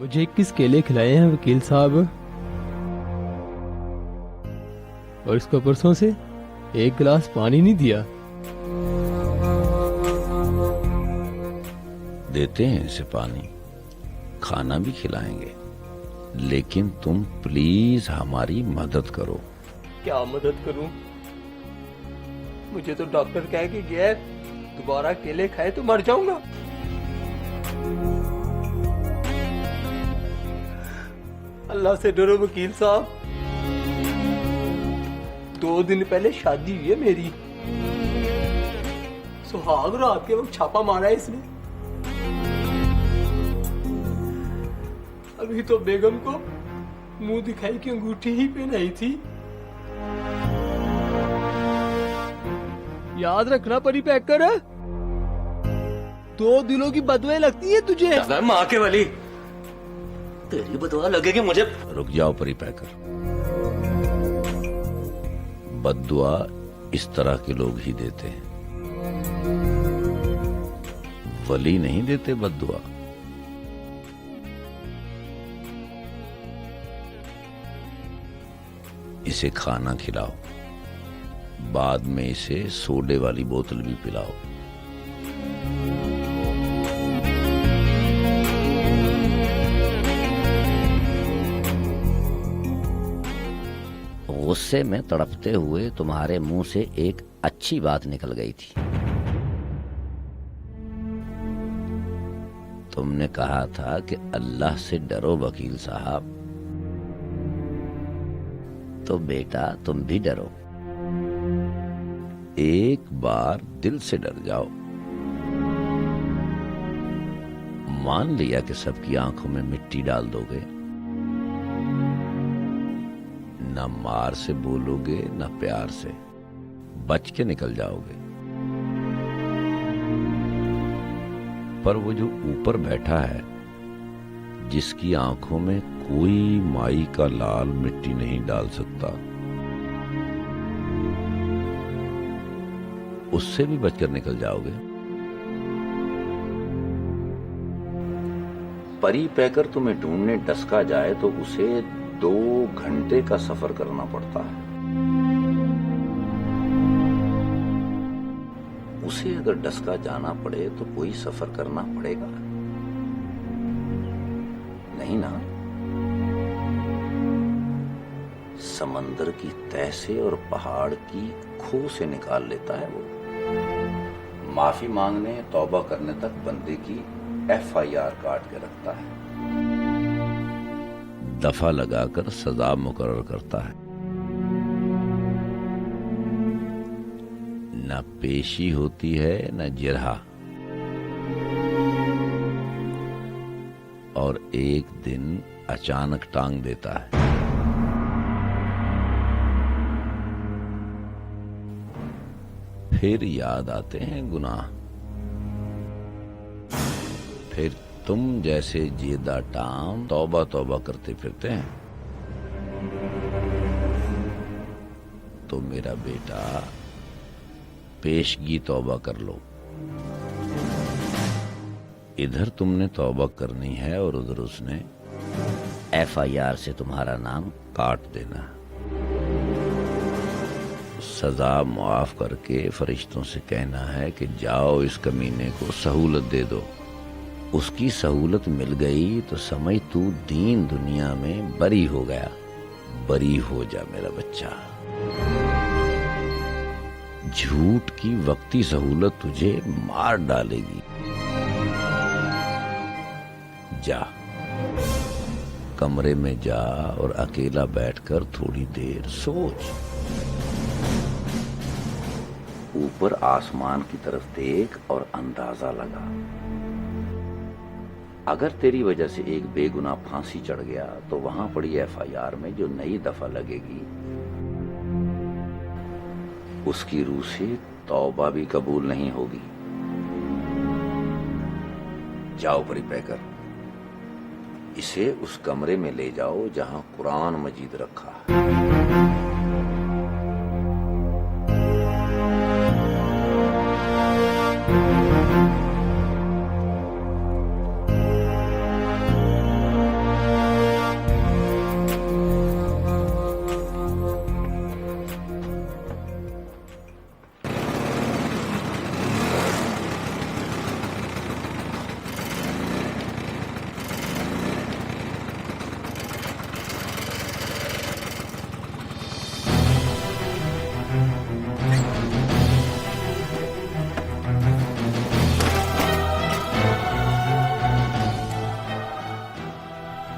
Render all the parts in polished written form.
मुझे 21 केले खिलाए हैं वकील साहब, और इसको परसों से एक गिलास पानी नहीं दिया। देते हैं इसे पानी, खाना भी खिलाएंगे, लेकिन तुम प्लीज हमारी मदद करो। क्या मदद करूं? मुझे तो डॉक्टर कह के गया है, दोबारा केले खाए तो मर जाऊंगा। अल्लाह से डरो वकील साहब। 2 दिन पहले शादी हुई है मेरी, सुहाग रात के वक्त छापा मारा है इसने। अभी तो बेगम को मुंह दिखाई की अंगूठी ही पहनाई थी। याद रखना परी पैकर, 2 दिनों की बदुएं लगती है तुझे। माँ के वाली तेरी बदुआ लगेगी मुझे। रुक जाओ परी पैकर, बद्दुआ इस तरह के लोग ही देते हैं, वली नहीं देते बद्दुआ। इसे खाना खिलाओ, बाद में इसे सोडे वाली बोतल भी पिलाओ। गुस्से में तड़पते हुए तुम्हारे मुंह से एक अच्छी बात निकल गई थी। तुमने कहा था कि अल्लाह से डरो वकील साहब, तो बेटा तुम भी डरो। एक बार दिल से डर जाओ। मान लिया कि सबकी आंखों में मिट्टी डाल दोगे, ना मार से बोलोगे ना प्यार से, बच के निकल जाओगे। पर वो जो ऊपर बैठा है, जिसकी आंखों में कोई माई का लाल मिट्टी नहीं डाल सकता, उससे भी बचकर निकल जाओगे। परी पैकर तुम्हें ढूंढने डसका जाए तो उसे 2 घंटे का सफर करना पड़ता है। उसे अगर डसका जाना पड़े तो कोई सफर करना पड़ेगा नहीं ना। समंदर की तह से और पहाड़ की खो से निकाल लेता है वो। माफी मांगने तौबा करने तक बंदे की FIR काट के रखता है, दफा लगाकर सजा मुकर्रर करता है। न पेशी होती है न जिरहा, और एक दिन अचानक टांग देता है। फिर याद आते हैं गुनाह, फिर तुम जैसे जेदा टाम तौबा तौबा करते फिरते हैं। तो मेरा बेटा पेशगी तौबा कर लो। इधर तुमने तौबा करनी है और उधर उसने FIR से तुम्हारा नाम काट देना। सजा मुआफ करके फरिश्तों से कहना है कि जाओ इस कमीने को सहूलत दे दो। उसकी सहूलत मिल गई तो समझ तू दीन दुनिया में बरी हो गया। बरी हो जा मेरा बच्चा। झूठ की वक्ती सहूलत तुझे मार डालेगी। जा कमरे में जा और अकेला बैठकर थोड़ी देर सोच। ऊपर आसमान की तरफ देख और अंदाजा लगा, अगर तेरी वजह से एक बेगुनाह फांसी चढ़ गया तो वहां पड़ी FIR में जो नई दफा लगेगी उसकी रूह से तौबा भी कबूल नहीं होगी। जाओ परी पैकर, इसे उस कमरे में ले जाओ जहां कुरान मजीद रखा है।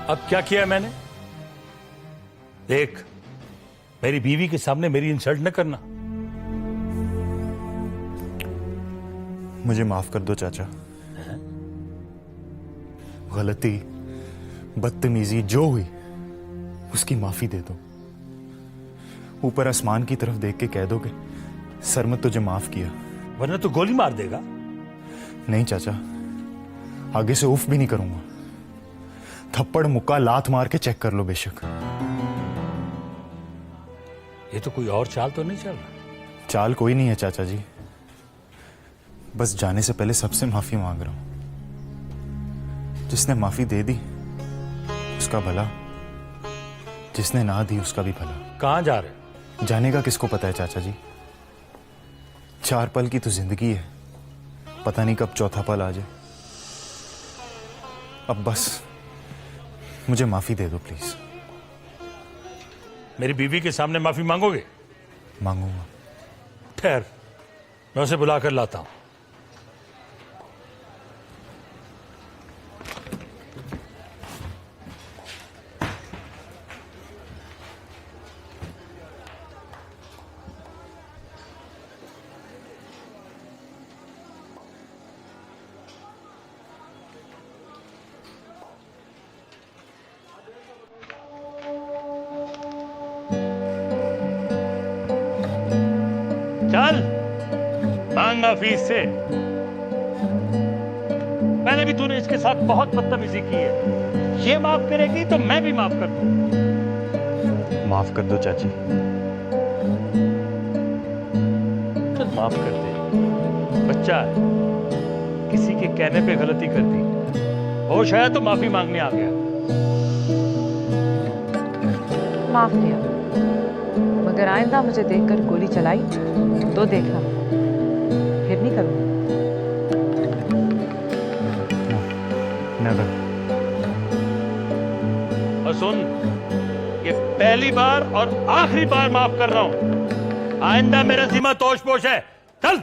अब क्या किया मैंने? देख, मेरी बीवी के सामने मेरी इंसल्ट न करना। मुझे माफ कर दो चाचा। गलती, बदतमीजी जो हुई उसकी माफी दे दो। ऊपर आसमान की तरफ देख के कह दो कि सरमत तुझे माफ किया। वरना तो गोली मार देगा। नहीं चाचा, आगे से उफ भी नहीं करूंगा। थप्पड़ मुक्का लात मार के चेक कर लो बेशक। ये तो कोई और चाल तो नहीं चल रहा। चाल कोई नहीं है चाचा जी, बस जाने से पहले सबसे माफी मांग रहा हूं। जिसने माफी दे दी उसका भला, जिसने ना दी उसका भी भला। कहां जा रहे? जाने का किसको पता है चाचा जी। 4 पल की तो जिंदगी है, पता नहीं कब चौथा पल आ जाए। अब बस मुझे माफी दे दो प्लीज। मेरी बीवी के सामने माफी मांगोगे? मांगूंगा। ठहर, मैं उसे बुला कर लाता हूं। चल मांगा फीस से। पहले भी तूने इसके साथ बहुत बदतमीजी की है। ये माफ करेगी तो मैं भी माफ कर दूं। माफ कर दो चाची। चल माफ कर दे, बच्चा है, किसी के कहने पे गलती कर दी। होश है तो माफी मांगने आ गया। माफ किया, मगर आइंदा मुझे देखकर गोली चलाई तो देखना, फिर नहीं करूंगी। नेवर। और सुन, ये पहली बार और आखिरी बार माफ कर रहा हूं। आइंदा मेरा जिम्मा तोश पोश है। चल।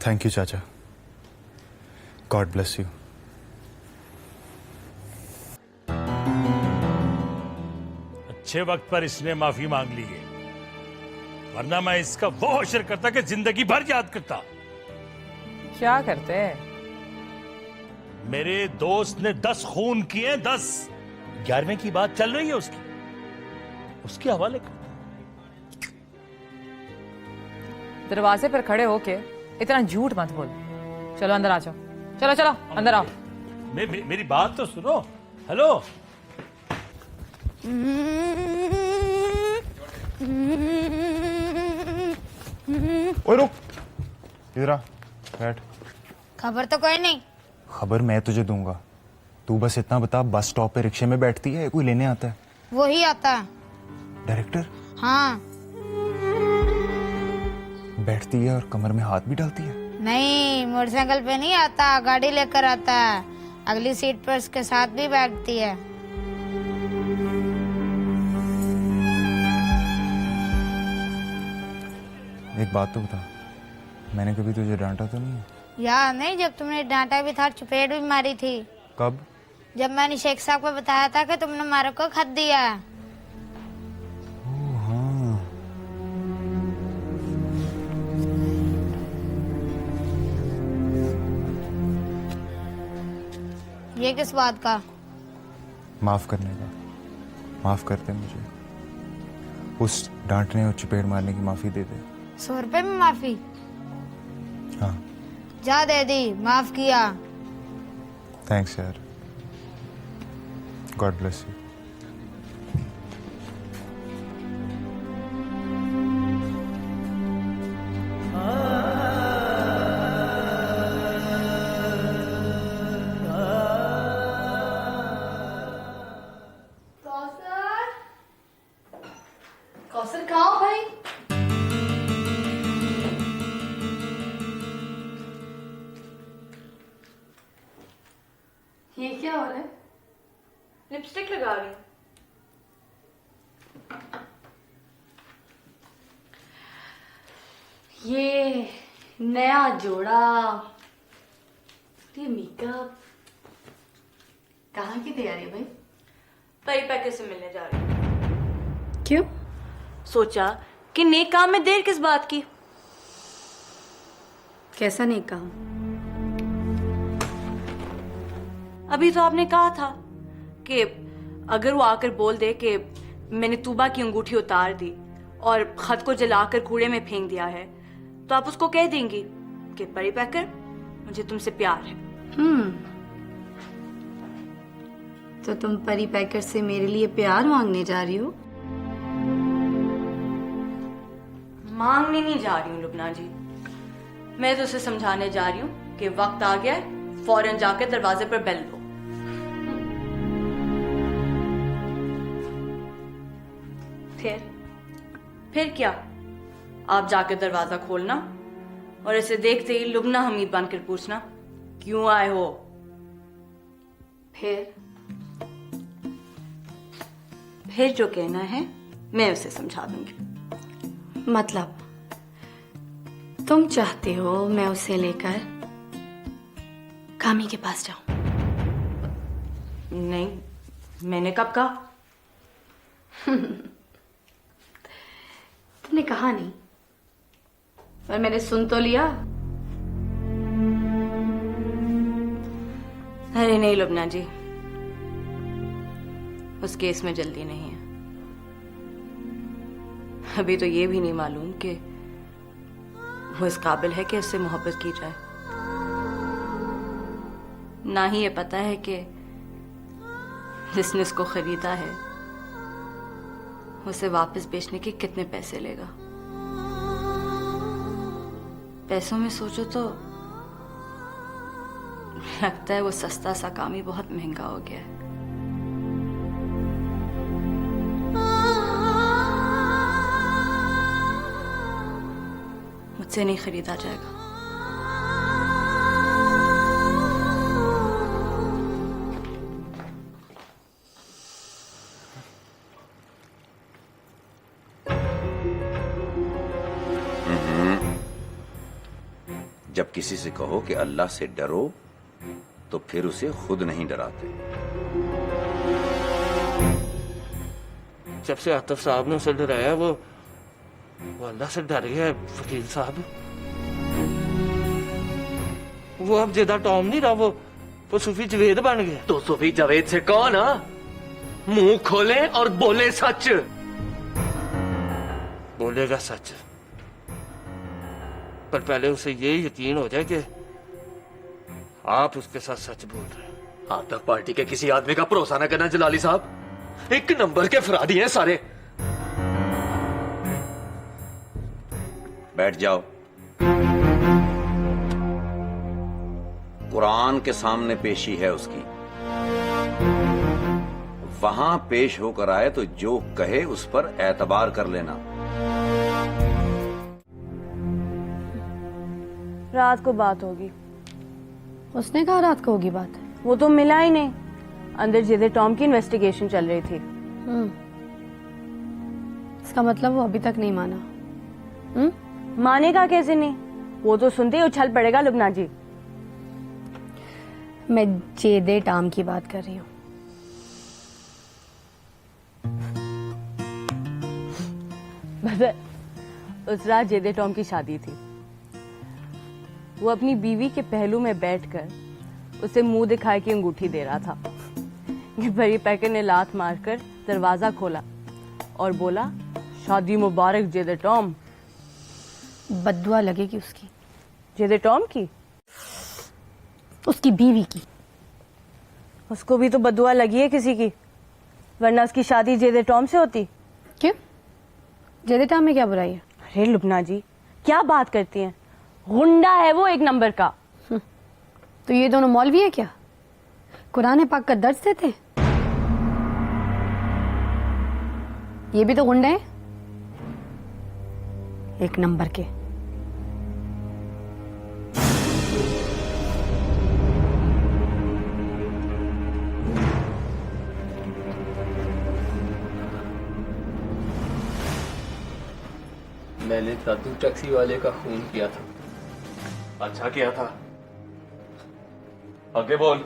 थैंक यू चाचा। God bless you. अच्छे वक्त पर इसने माफी मांग ली है, वरना मैं इसका वो अशर करता कि जिंदगी भर याद करता। क्या करते हैं? मेरे दोस्त ने 10 खून किए, 10। 11वें की बात चल रही है उसके हवाले कर। दरवाजे पर खड़े होके इतना झूठ मत बोल। चलो अंदर आ जाओ। चलो चलो अंदर आओ। मेरी बात तो सुनो। हेलो, ओए रुक, इधर आ, बैठ। खबर तो कोई नहीं। खबर मैं तुझे दूंगा, तू बस इतना बता, बस स्टॉप पे रिक्शे में बैठती है, कोई लेने आता है? वो ही आता है। डायरेक्टर? हाँ। बैठती है और कमर में हाथ भी डालती है? नहीं, मोटरसाइकिल पे नहीं आता, गाड़ी लेकर आता है। अगली सीट पर उसके साथ भी बैठती है। एक बात तो बता, मैंने कभी तुझे डांटा तो नहीं है? याद नहीं, जब तुमने डांटा भी था, चपेट भी मारी थी। कब? जब मैंने शेख साहब को बताया था कि तुमने मारो को खत दिया। हाँ। ये किस बात का? माफ करने का। माफ करते मुझे, उस डांटने और चपेट मारने की माफी दे दे। 100 रुपए में माफी? हाँ। जा दे दी, माफ किया। थैंक्स यार, गॉड ब्लेस यू। कौसर कहाँ हो भाई? ये क्या हो रहा है? लिपस्टिक लगा रही हूँ। ये नया जोड़ा, ये मेकअप, कहाँ की तैयारी है भाई? परी पैकेज से मिलने जा रही हूँ। क्यों? सोचा कि नेक काम में देर किस बात की। कैसा नहीं काम? अभी तो आपने कहा था कि अगर वो आकर बोल दे कि मैंने तूबा की अंगूठी उतार दी और खत को जलाकर कूड़े में फेंक दिया है, तो आप उसको कह देंगी कि परी पैकर, मुझे तुमसे प्यार है। तो तुम परी पैकर से मेरे लिए प्यार मांगने जा रही हो? मांगने नहीं जा रही हूँ लुबना जी, मैं तो उसे समझाने जा रही हूँ कि वक्त आ गया है, फौरन जाकर दरवाजे पर बेल दो। फिर क्या? आप जाकर दरवाजा खोलना और इसे देखते ही लुबना हमीद बनकर पूछना, क्यों आए हो? फिर जो कहना है मैं उसे समझा दूंगी। मतलब तुम चाहते हो मैं उसे लेकर कामी के पास जाऊं? नहीं, मैंने कब कहा? तुमने कहा नहीं, पर मैंने सुन तो लिया। अरे नहीं लुबना जी, उस केस में जल्दी नहीं है। अभी तो ये भी नहीं मालूम कि वो इस काबिल है कि उससे मोहब्बत की जाए। ना ही ये पता है कि जिसने उसको खरीदा है उसे वापस बेचने के कितने पैसे लेगा। पैसों में सोचो तो लगता है वो सस्ता सा काम ही बहुत महंगा हो गया है। मुझसे नहीं खरीदा जाएगा। जब किसी से कहो कि अल्लाह से डरो तो फिर उसे खुद नहीं डराते। जब से आतिफ साहब ने उसे डराया वो अल्लाह से डर गया है वकील साहब। वो अब जेदा टॉम नहीं रहा, वो सूफी जवेद बन गया। तो सूफी जावेद से कौन? मुंह खोले और बोले सच। बोलेगा सच, पर पहले उसे ये यकीन हो जाए कि आप उसके साथ सच बोल रहे हैं। आतफ पार्टी के किसी आदमी का भरोसा न करना जलाली साहब, एक नंबर के फरादी हैं सारे। बैठ जाओ। कुरान के सामने पेशी है उसकी, वहां पेश होकर आए तो जो कहे उस पर एतबार कर लेना। रात को बात होगी। उसने कहा रात को होगी बात? वो तो मिला ही नहीं। अंदर जेदे टॉम की इन्वेस्टिगेशन चल रही थी। इसका मतलब वो अभी तक नहीं माना? मानेगा कैसे नहीं? वो तो सुनते ही उछल पड़ेगा लुबना जी। मैं जेदे टॉम की बात कर रही हूँ। उस रात जेदे टॉम की शादी थी। वो अपनी बीवी के पहलू में बैठकर उसे मुंह दिखाए की अंगूठी दे रहा था कि परी पैकर ने लात मारकर दरवाजा खोला और बोला, शादी मुबारक जेदे टॉम। बद्दुआ लगेगी उसकी। जेदे टॉम की? उसकी बीवी की। उसको भी तो बद्दुआ लगी है किसी की, वरना उसकी शादी जेदे टॉम से होती। क्यों? जेदे टॉम में क्या बुराई है? अरे लुबना जी, क्या बात करती हैं? गुंडा है वो एक नंबर का। तो ये दोनों मौलवी है क्या? कुरान पाक का दर्ज देते हैं? ये भी तो गुंडे हैं एक नंबर के। मैंने दादू टैक्सी वाले का खून किया था। अच्छा किया था। आगे बोल।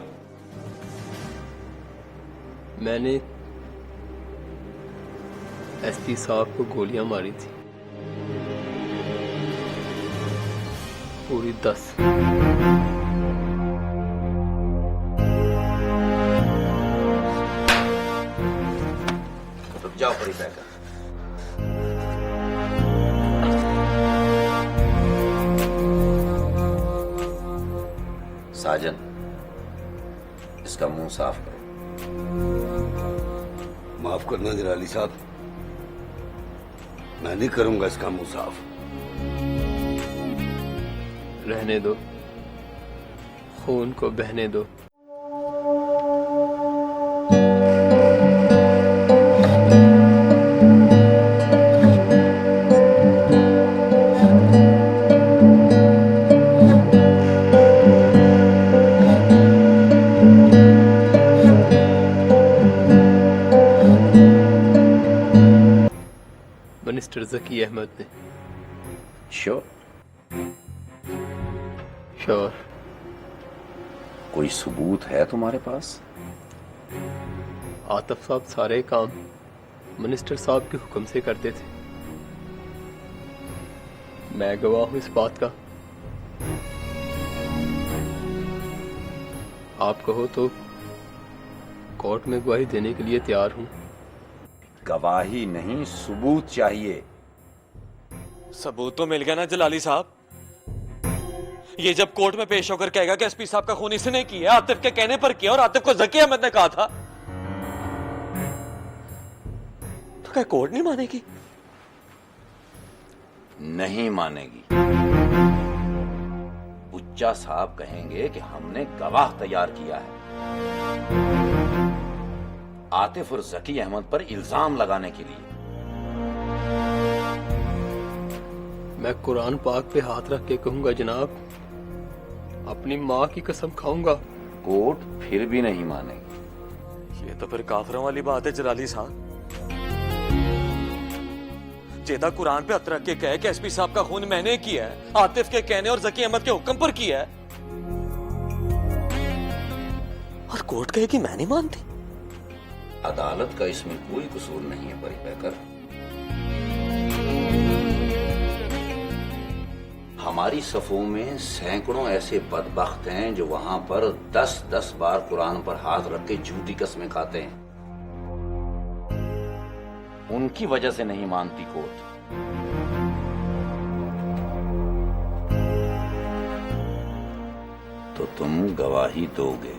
मैंने एसपी साहब को गोलियां मारी थी, पूरी 10। तो जाओ परी पैकर। साजन, इसका मुंह साफ करो। माफ करना जलाली साहब, मैं नहीं करूंगा इसका मुंह साफ। रहने दो, खून को बहने दो। मिनिस्टर जकी अहमद ने। श्योर? श्योर। कोई सबूत है तुम्हारे पास? आतिफ साहब सारे काम मिनिस्टर साहब के हुक्म से करते थे। मैं गवाह हूं इस बात का। आप कहो तो कोर्ट में गवाही देने के लिए तैयार हूं। गवाही नहीं, सबूत चाहिए। सबूत तो मिल गया ना जलाली साहब। ये जब कोर्ट में पेश होकर कहेगा कि एसपी साहब का खून इसने किया, आतिफ के कहने पर किया, और आतिफ को जकी अहमद ने कहा था, तो क्या कोर्ट नहीं मानेगी? नहीं मानेगी। बुच्चा साहब कहेंगे कि हमने गवाह तैयार किया है आतिफ और जकी अहमद पर इल्जाम लगाने के लिए। मैं कुरान पाक पे हाथ रख के कहूंगा जनाब, अपनी माँ की कसम खाऊंगा। कोर्ट फिर भी नहीं मानेगी। ये तो फिर काफिरों वाली बात है जलाली साहब। जेदा कुरान पे हाथ रख के कहे कि एसपी साहब का खून मैंने किया है, आतिफ के कहने और जकी अहमद के हुक्म पर किया है, और कोर्ट कहे कि मैं नहीं मानती। अदालत का इसमें कोई कसूर नहीं है परिपैकर। हमारी सफों में सैकड़ों ऐसे बदबख्त हैं जो वहां पर 10-10 बार कुरान पर हाथ रख के झूठी कस्में खाते हैं। उनकी वजह से नहीं मानती कोर्ट। तो तुम गवाही दोगे?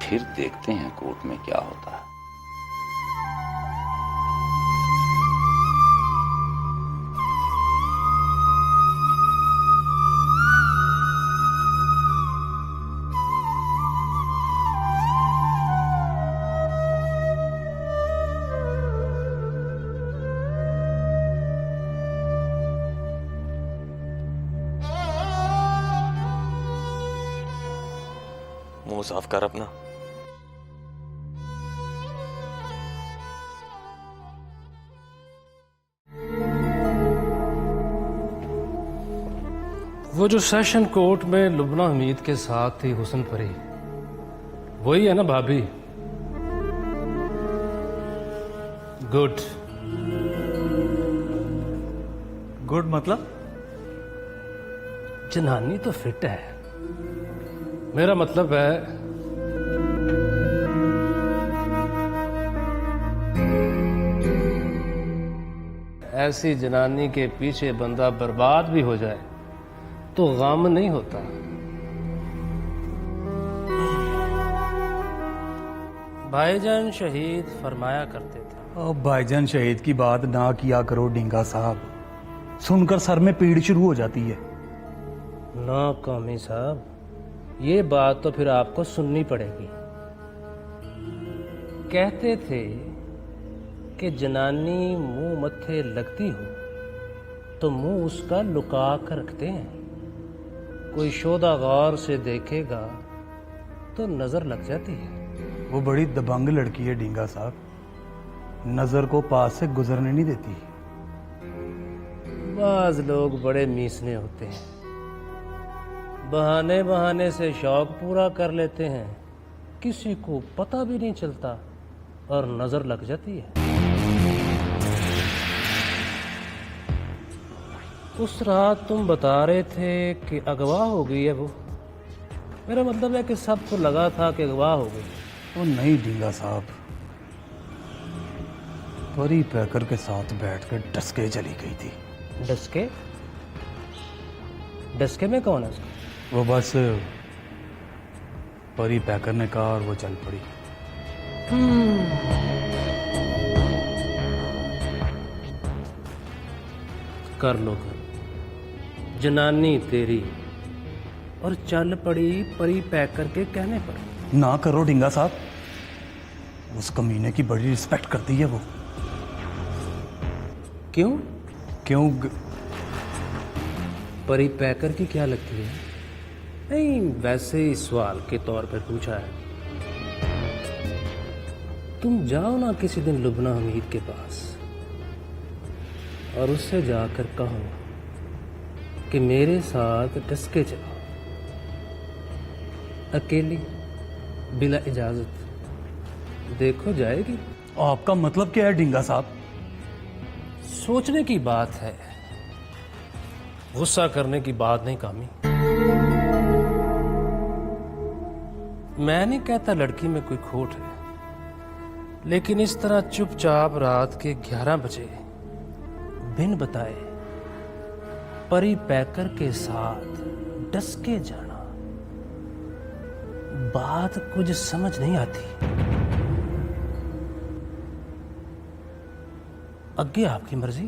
फिर देखते हैं कोर्ट में क्या होता है। मुंह साफ कर अपना। वो जो सेशन कोर्ट में लुबना हमीद के साथ थी हुस्न परी, वही है ना भाभी? गुड। गुड मतलब? जनानी तो फिट है, मेरा मतलब है ऐसी जनानी के पीछे बंदा बर्बाद भी हो जाए तो गम नहीं होता। भाईजान शहीद फरमाया करते थे। अब भाईजान शहीद की बात ना किया करो डिंगा साहब, सुनकर सर में पीड़ शुरू हो जाती है। ना कामी साहब, ये बात तो फिर आपको सुननी पड़ेगी। कहते थे कि जनानी मुंह मत्थे लगती हो तो मुंह उसका लुका कर रखते हैं, कोई शोधा गौर से देखेगा तो नजर लग जाती है। वो बड़ी दबंग लड़की है डिंगा साहब, नजर को पास से गुजरने नहीं देती। बाज लोग बड़े मीसने होते हैं, बहाने बहाने से शौक पूरा कर लेते हैं, किसी को पता भी नहीं चलता और नजर लग जाती है। उस रात तुम बता रहे थे कि अगवा हो गई है वो, मेरा मतलब है कि सबको लगा था कि अगवा हो गई। वो नहीं डिंगा साहब, परी पैकर के साथ बैठकर डसके चली गई थी। डसके? डसके में कौन है उसका? वो बस परी पैकर ने कहा और वो चल पड़ी। कर लो कर, जनानी तेरी और चल पड़ी परी पैकर के कहने पर। ना करो डिंगा साहब, उस कमीने की बड़ी रिस्पेक्ट करती है वो। क्यों? क्यों? परी पैकर की क्या लगती है? नहीं, वैसे ही सवाल के तौर पर पूछा है। तुम जाओ ना किसी दिन लुबना हमीद के पास और उससे जाकर कहो कि मेरे साथ डसके चलो, अकेली, बिला इजाजत। देखो जाएगी। आपका मतलब क्या है डिंगा साहब? सोचने की बात है, गुस्सा करने की बात नहीं कामी। मैं नहीं कहता लड़की में कोई खोट है, लेकिन इस तरह चुपचाप रात के 11 बजे बिन बताए परी पैकर के साथ डसके जाना, बात कुछ समझ नहीं आती। आगे आपकी मर्जी।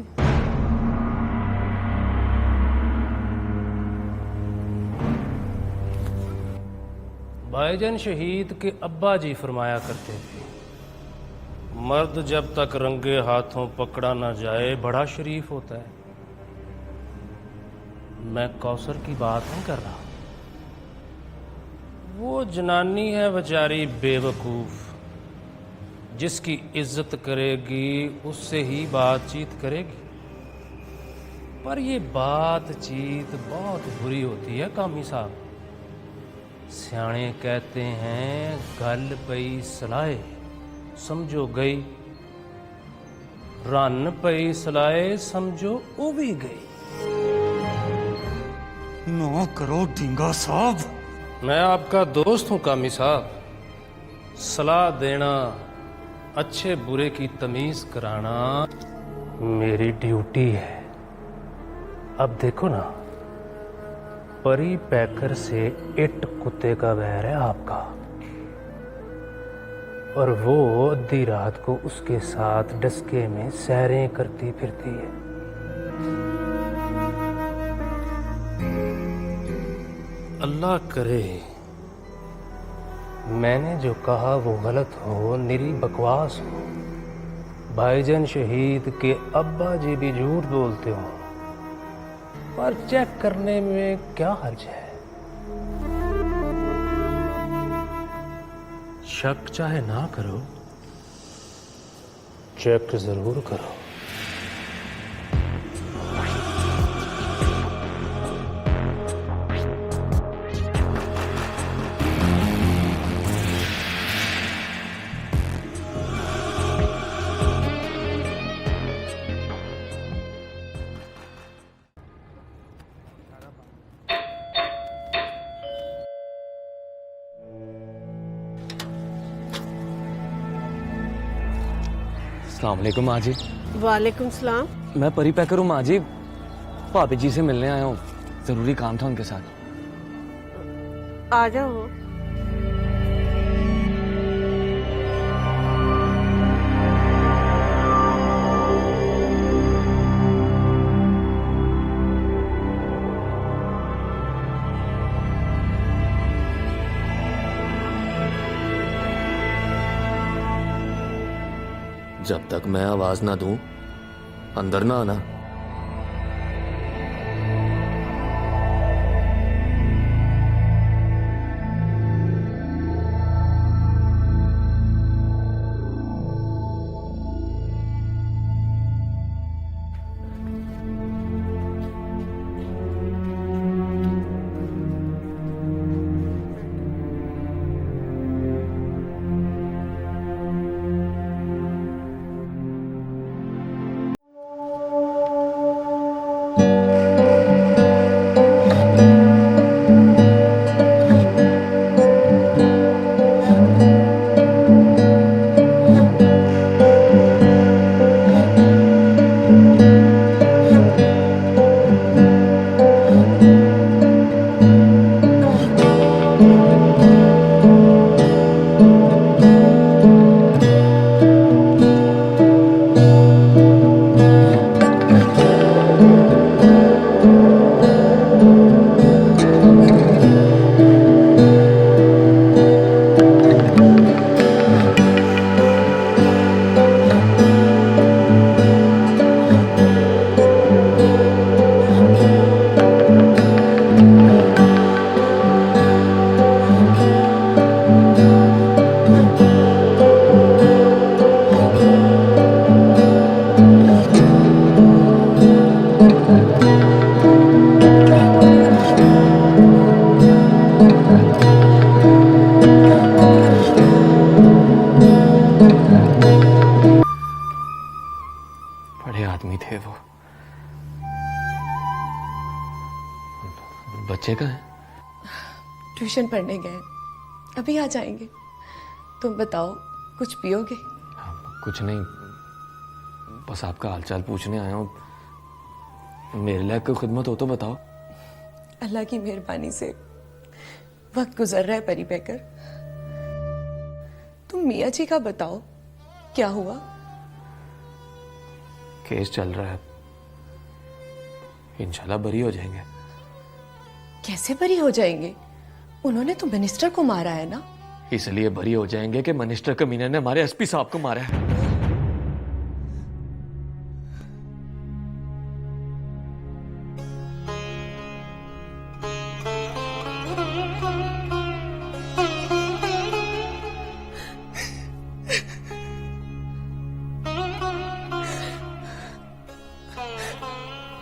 भाईजान शहीद के अब्बा जी फरमाया करते थे, मर्द जब तक रंगे हाथों पकड़ा ना जाए बड़ा शरीफ होता है। मैं कौसर की बात नहीं कर रहा। वो जनानी है बेचारी बेवकूफ, जिसकी इज्जत करेगी उससे ही बातचीत करेगी। पर ये बातचीत बहुत बुरी होती है कामी साहब। सियाणे कहते हैं गल पई सलाए समझो गई, रन पई सलाए समझो ओ भी गई। ना करो डिंगा साहब। मैं आपका दोस्त हूं कामी साहब, सलाह देना, अच्छे बुरे की तमीज कराना मेरी ड्यूटी है। अब देखो ना, परी पैकर से इट कुत्ते का वैर है आपका, और वो आधी रात को उसके साथ डसके में सैरें करती फिरती है। अल्लाह करे मैंने जो कहा वो गलत हो, निरी बकवास हो, भाईजान शहीद के अब्बा जी भी झूठ बोलते हो, पर चेक करने में क्या हर्ज है। शक चाहे ना करो, चेक जरूर करो। अस्सलाम वालेकुम माँ जी। वालेकुम सलाम। मैं परी पैकर हूँ माँ जी, भाभी जी से मिलने आया हूँ, जरूरी काम था उनके साथ। आ जाओ। जब तक मैं आवाज ना दूं, अंदर ना आना। बड़े आदमी थे वो। बच्चे कहाँ हैं? ट्यूशन पढ़ने गए, अभी आ जाएंगे। तुम बताओ, कुछ पियोगे? कुछ नहीं, बस आपका हालचाल पूछने आया हूँ। मेरे लायक कोई खिदमत हो तो बताओ। अल्लाह की मेहरबानी से वक्त गुजर रहा है परी पैकर। तुम मियाँ जी का बताओ, क्या हुआ? केस चल रहा है, इंशाल्लाह बरी हो जाएंगे। कैसे बरी हो जाएंगे? उन्होंने तो मिनिस्टर को मारा है ना। इसलिए बरी हो जाएंगे कि मिनिस्टर कमीने ने हमारे एसपी साहब को मारा है।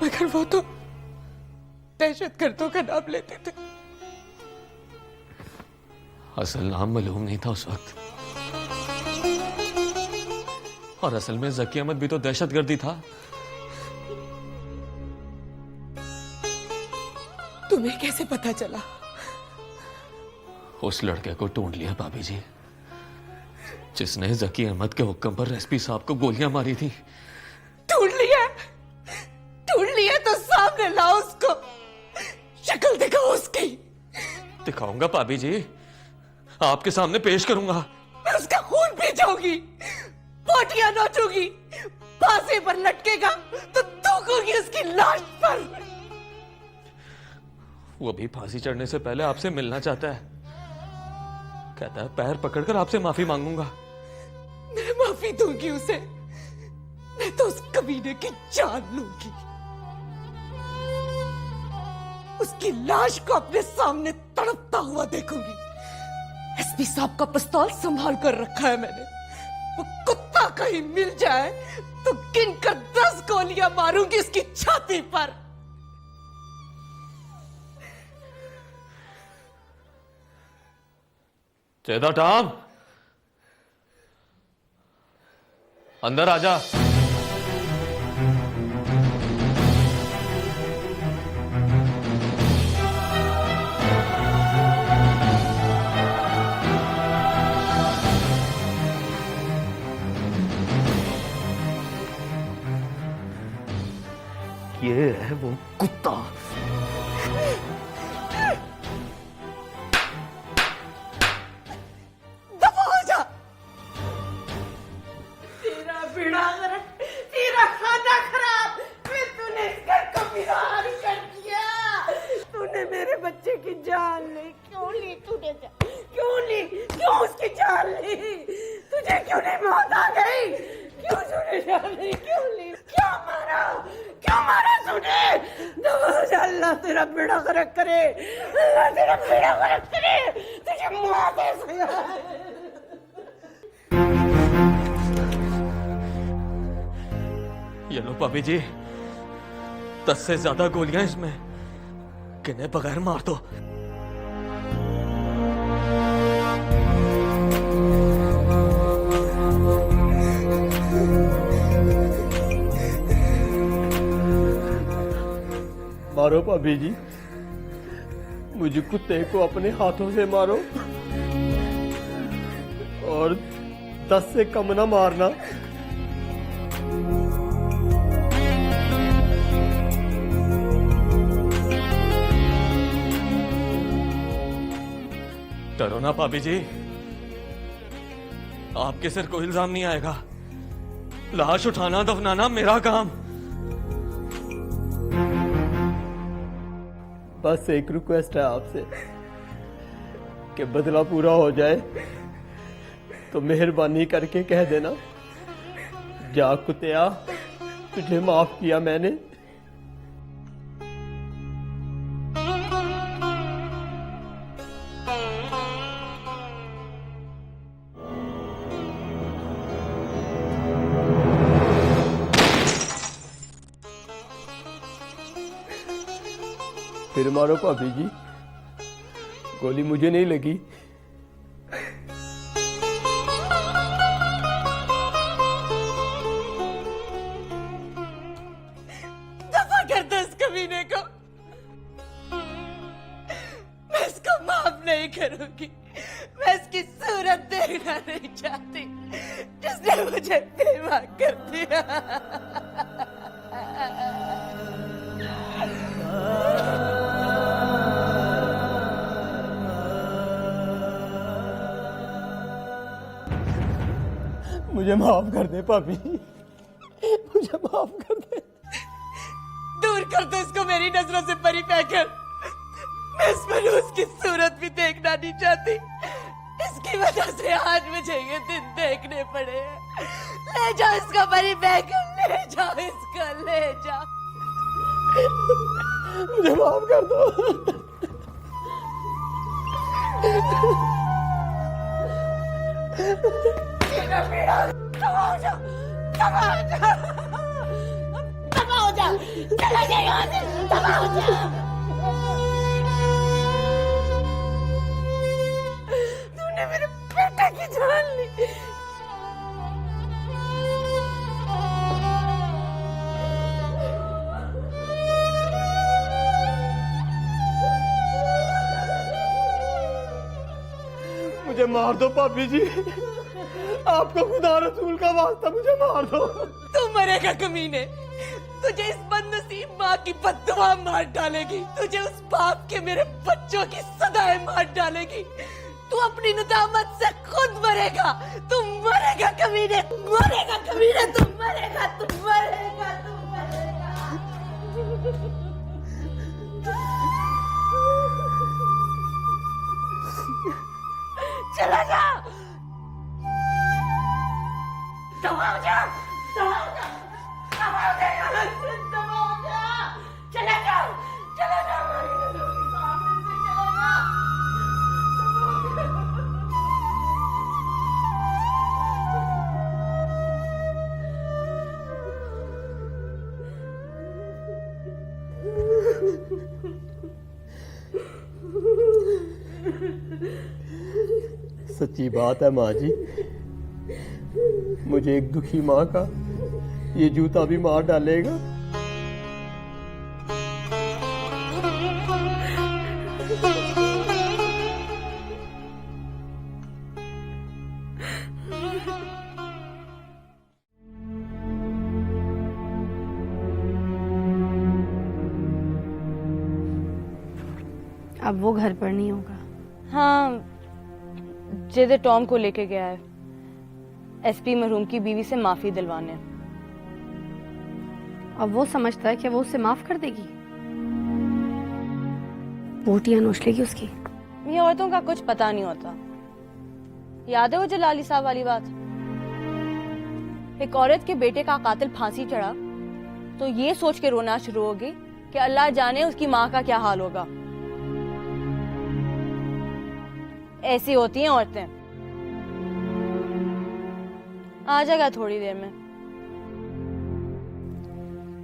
मगर वो तो दहशतगर्दों का नाम लेते थे। असल नाम मालूम नहीं था उस वक्त, और असल में जकी अहमद भी तो दहशतगर्दी था। तुम्हें कैसे पता चला? उस लड़के को ढूंढ लिया भाभी जी, जिसने जकी अहमद के हुक्म पर एसपी साहब को गोलियां मारी थी। ढूंढ लिया? ढूंढ लिया तो सामने लाओ उसको, शक्ल दिखाओ उसकी। दिखाऊंगा भाभी जी, आपके सामने पेश करूंगा। मैं उसका खून पी जाऊंगी, पोटियां नोचूंगी, फांसी पर लटकेगा तो थूकूंगी उसकी लाश पर। वो भी फांसी चढ़ने से पहले आपसे मिलना चाहता है। कहता है पैर पकड़कर आपसे माफी मांगूंगा। मैं माफी दूंगी उसे, मैं तो उस कमीने की जान लूंगी। उसकी लाश को अपने सामने तड़पता हुआ देखूंगी, एसपी साहब का पिस्तौल संभाल कर रखा है मैंने। वो कुत्ता कहीं मिल जाए तो गिनकर 10 गोलियां मारूंगी उसकी छाती पर। चेदा टाम, अंदर आजा। ये है वो कुत्ता। दफा हो जा। तेरा बेड़ा गर्क, तेरा खाना खराब, फिर तूने इस घर को बिगाड़ कर दिया। तूने मेरे बच्चे की जान ली। क्यों ली तूने? क्यों ली? क्यों उसकी जान ली? तुझे क्यों नहीं मौत आ गई? क्यों तूने जान ली? क्यों ली? क्यों मारा? क्यों मारा तूने? अल्लाह तेरा बेड़ा गर्क करे, अल्लाह तेरा बेड़ा गर्क करे। तुझे मौत ऐसे ये लो भाभी जी, 10 से ज्यादा गोलियां इसमें, किन्हें बगैर मार दो। मारो भाभी जी, मुझे कुत्ते को अपने हाथों से मारो और 10 से कम ना मारना। डरो ना भाभी जी, आपके सिर कोई इल्जाम नहीं आएगा। लाश उठाना दफनाना मेरा काम। बस एक रिक्वेस्ट है आपसे कि बदला पूरा हो जाए तो मेहरबानी करके कह देना, जा कुत्तिया, तुझे माफ किया मैंने। फिर मारो भाभी जी, गोली मुझे नहीं लगी। दफा कर दो इस कमीने को। मैं इसको माफ नहीं करूंगी। मैं इसकी सूरत देखना नहीं चाहती जिसने मुझे बेवा कर दिया। मुझे माफ कर दे भाभी, मुझे माफ कर दे। दूर कर दो इसको मेरी नजरों से परी पैकर। मैं इस मनुष्य की सूरत भी देखना नहीं चाहती। इसकी वजह से आज मुझे ये दिन देखने पड़े हैं। ले जाओ इसको परी पैकर, ले जाओ इसको, ले जाओ। मुझे माफ कर दो। दबा हो जा, चला जा यहाँ से, दबा हो जा। तूने मेरे बेटे की जान ली। मुझे मार दो भाभी जी, आपको खुदा रसूल का वास्ता मुझे मार दो। तू मरेगा कमीने। तुझे इस बदनसीब माँ की बद्दुआ मार डालेगी। तुझे उस बाप के मेरे बच्चों की सदाएं मार डालेगी। तू अपनी नदामत से खुद मरेगा। तू मरेगा कमीने, मरेगा कमीने, तू मरेगा, तू मरेगा, तू मरेगा। चला जा, दबा जा, दबा जा, दबा जा यहाँ से, दबा जा। चला जाओ, चला जाओ, हमारी नजरों के सामने से चला जा। सच्ची बात है माँ जी, मुझे एक दुखी माँ का ये जूता भी मार डालेगा। अब वो घर पर नहीं होगा। हाँ, जिदे टॉम को लेके गया है एसपी मरहूम की बीवी से माफी दिलवाने। अब वो समझता है कि वो उसे माफ कर देगी, बोटियां नोच लेगी उसकी। ये औरतों का कुछ पता नहीं होता। याद है वो जलाली साहब वाली बात, एक औरत के बेटे का कातिल फांसी चढ़ा तो ये सोच के रोना शुरू होगी कि अल्लाह जाने उसकी माँ का क्या हाल होगा। ऐसी होती हैं औरतें। आ जाएगा थोड़ी देर में।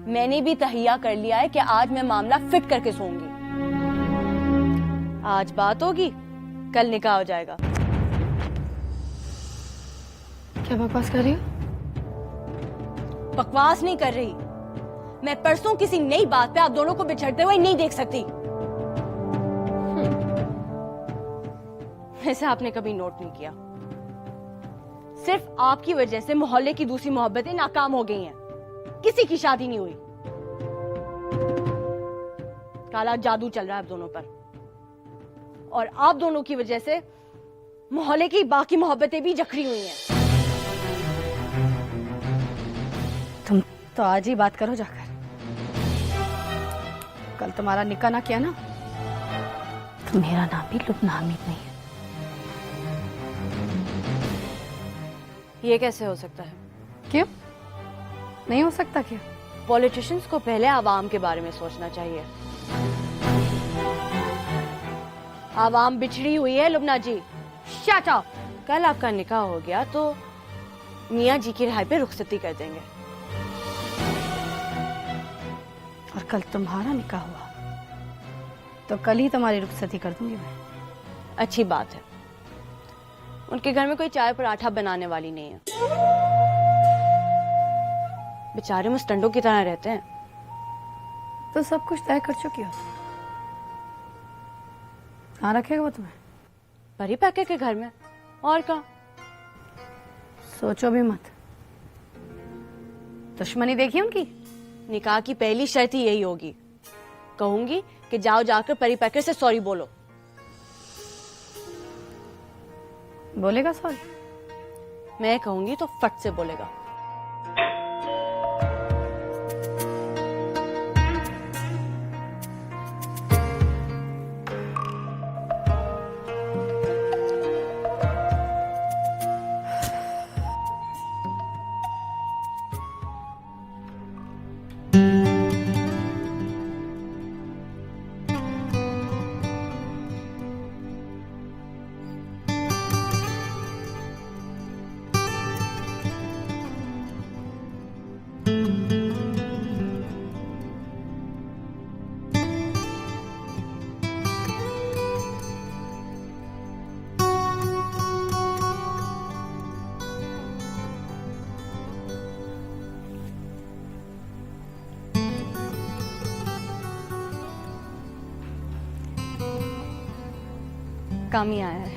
मैंने भी तहिया कर लिया है कि आज मैं मामला फिट करके सोऊंगी। आज बात होगी, कल निकाह हो जाएगा। क्या बकवास कर रही हो? बकवास नहीं कर रही। मैं परसों किसी नई बात पे आप दोनों को बिछड़ते हुए नहीं देख सकती। ऐसे आपने कभी नोट नहीं किया। सिर्फ आपकी वजह से मोहल्ले की दूसरी मोहब्बतें नाकाम हो गई हैं। किसी की शादी नहीं हुई। काला जादू चल रहा है आप दोनों पर, और आप दोनों की वजह से मोहल्ले की बाकी मोहब्बतें भी जखरी हुई हैं। तुम तो आज ही बात करो जाकर। कल तुम्हारा निकाह ना किया ना तो मेरा नाम भी लुबना हमीद नहीं है। ये कैसे हो सकता है? क्यों नहीं हो सकता? क्या पॉलिटिशियंस को पहले आवाम के बारे में सोचना चाहिए। आवाम बिछड़ी हुई है लुबना जी। Shut up. कल आपका निकाह हो गया तो मियाँ जी की रिहाई पे रुखसती कर देंगे। और कल तुम्हारा निकाह हुआ तो कल ही तुम्हारी रुखसती कर दूंगी मैं। अच्छी बात है। उनके घर में कोई चाय पराठा बनाने वाली नहीं है। बेचारे मुस्तंडों की तरह रहते हैं। तो सब कुछ तय कर चुकी हो। कहाँ रखेगा वो तुम्हें? परी पैके के घर में। और कहाँ? सोचो भी मत। दुश्मनी देखी उनकी। निकाह की पहली शर्त ही यही होगी। कहूंगी कि जाओ जाकर परी पैके से सॉरी बोलो। बोलेगा सॉरी? मैं कहूंगी तो फट से बोलेगा। काम ही आया है।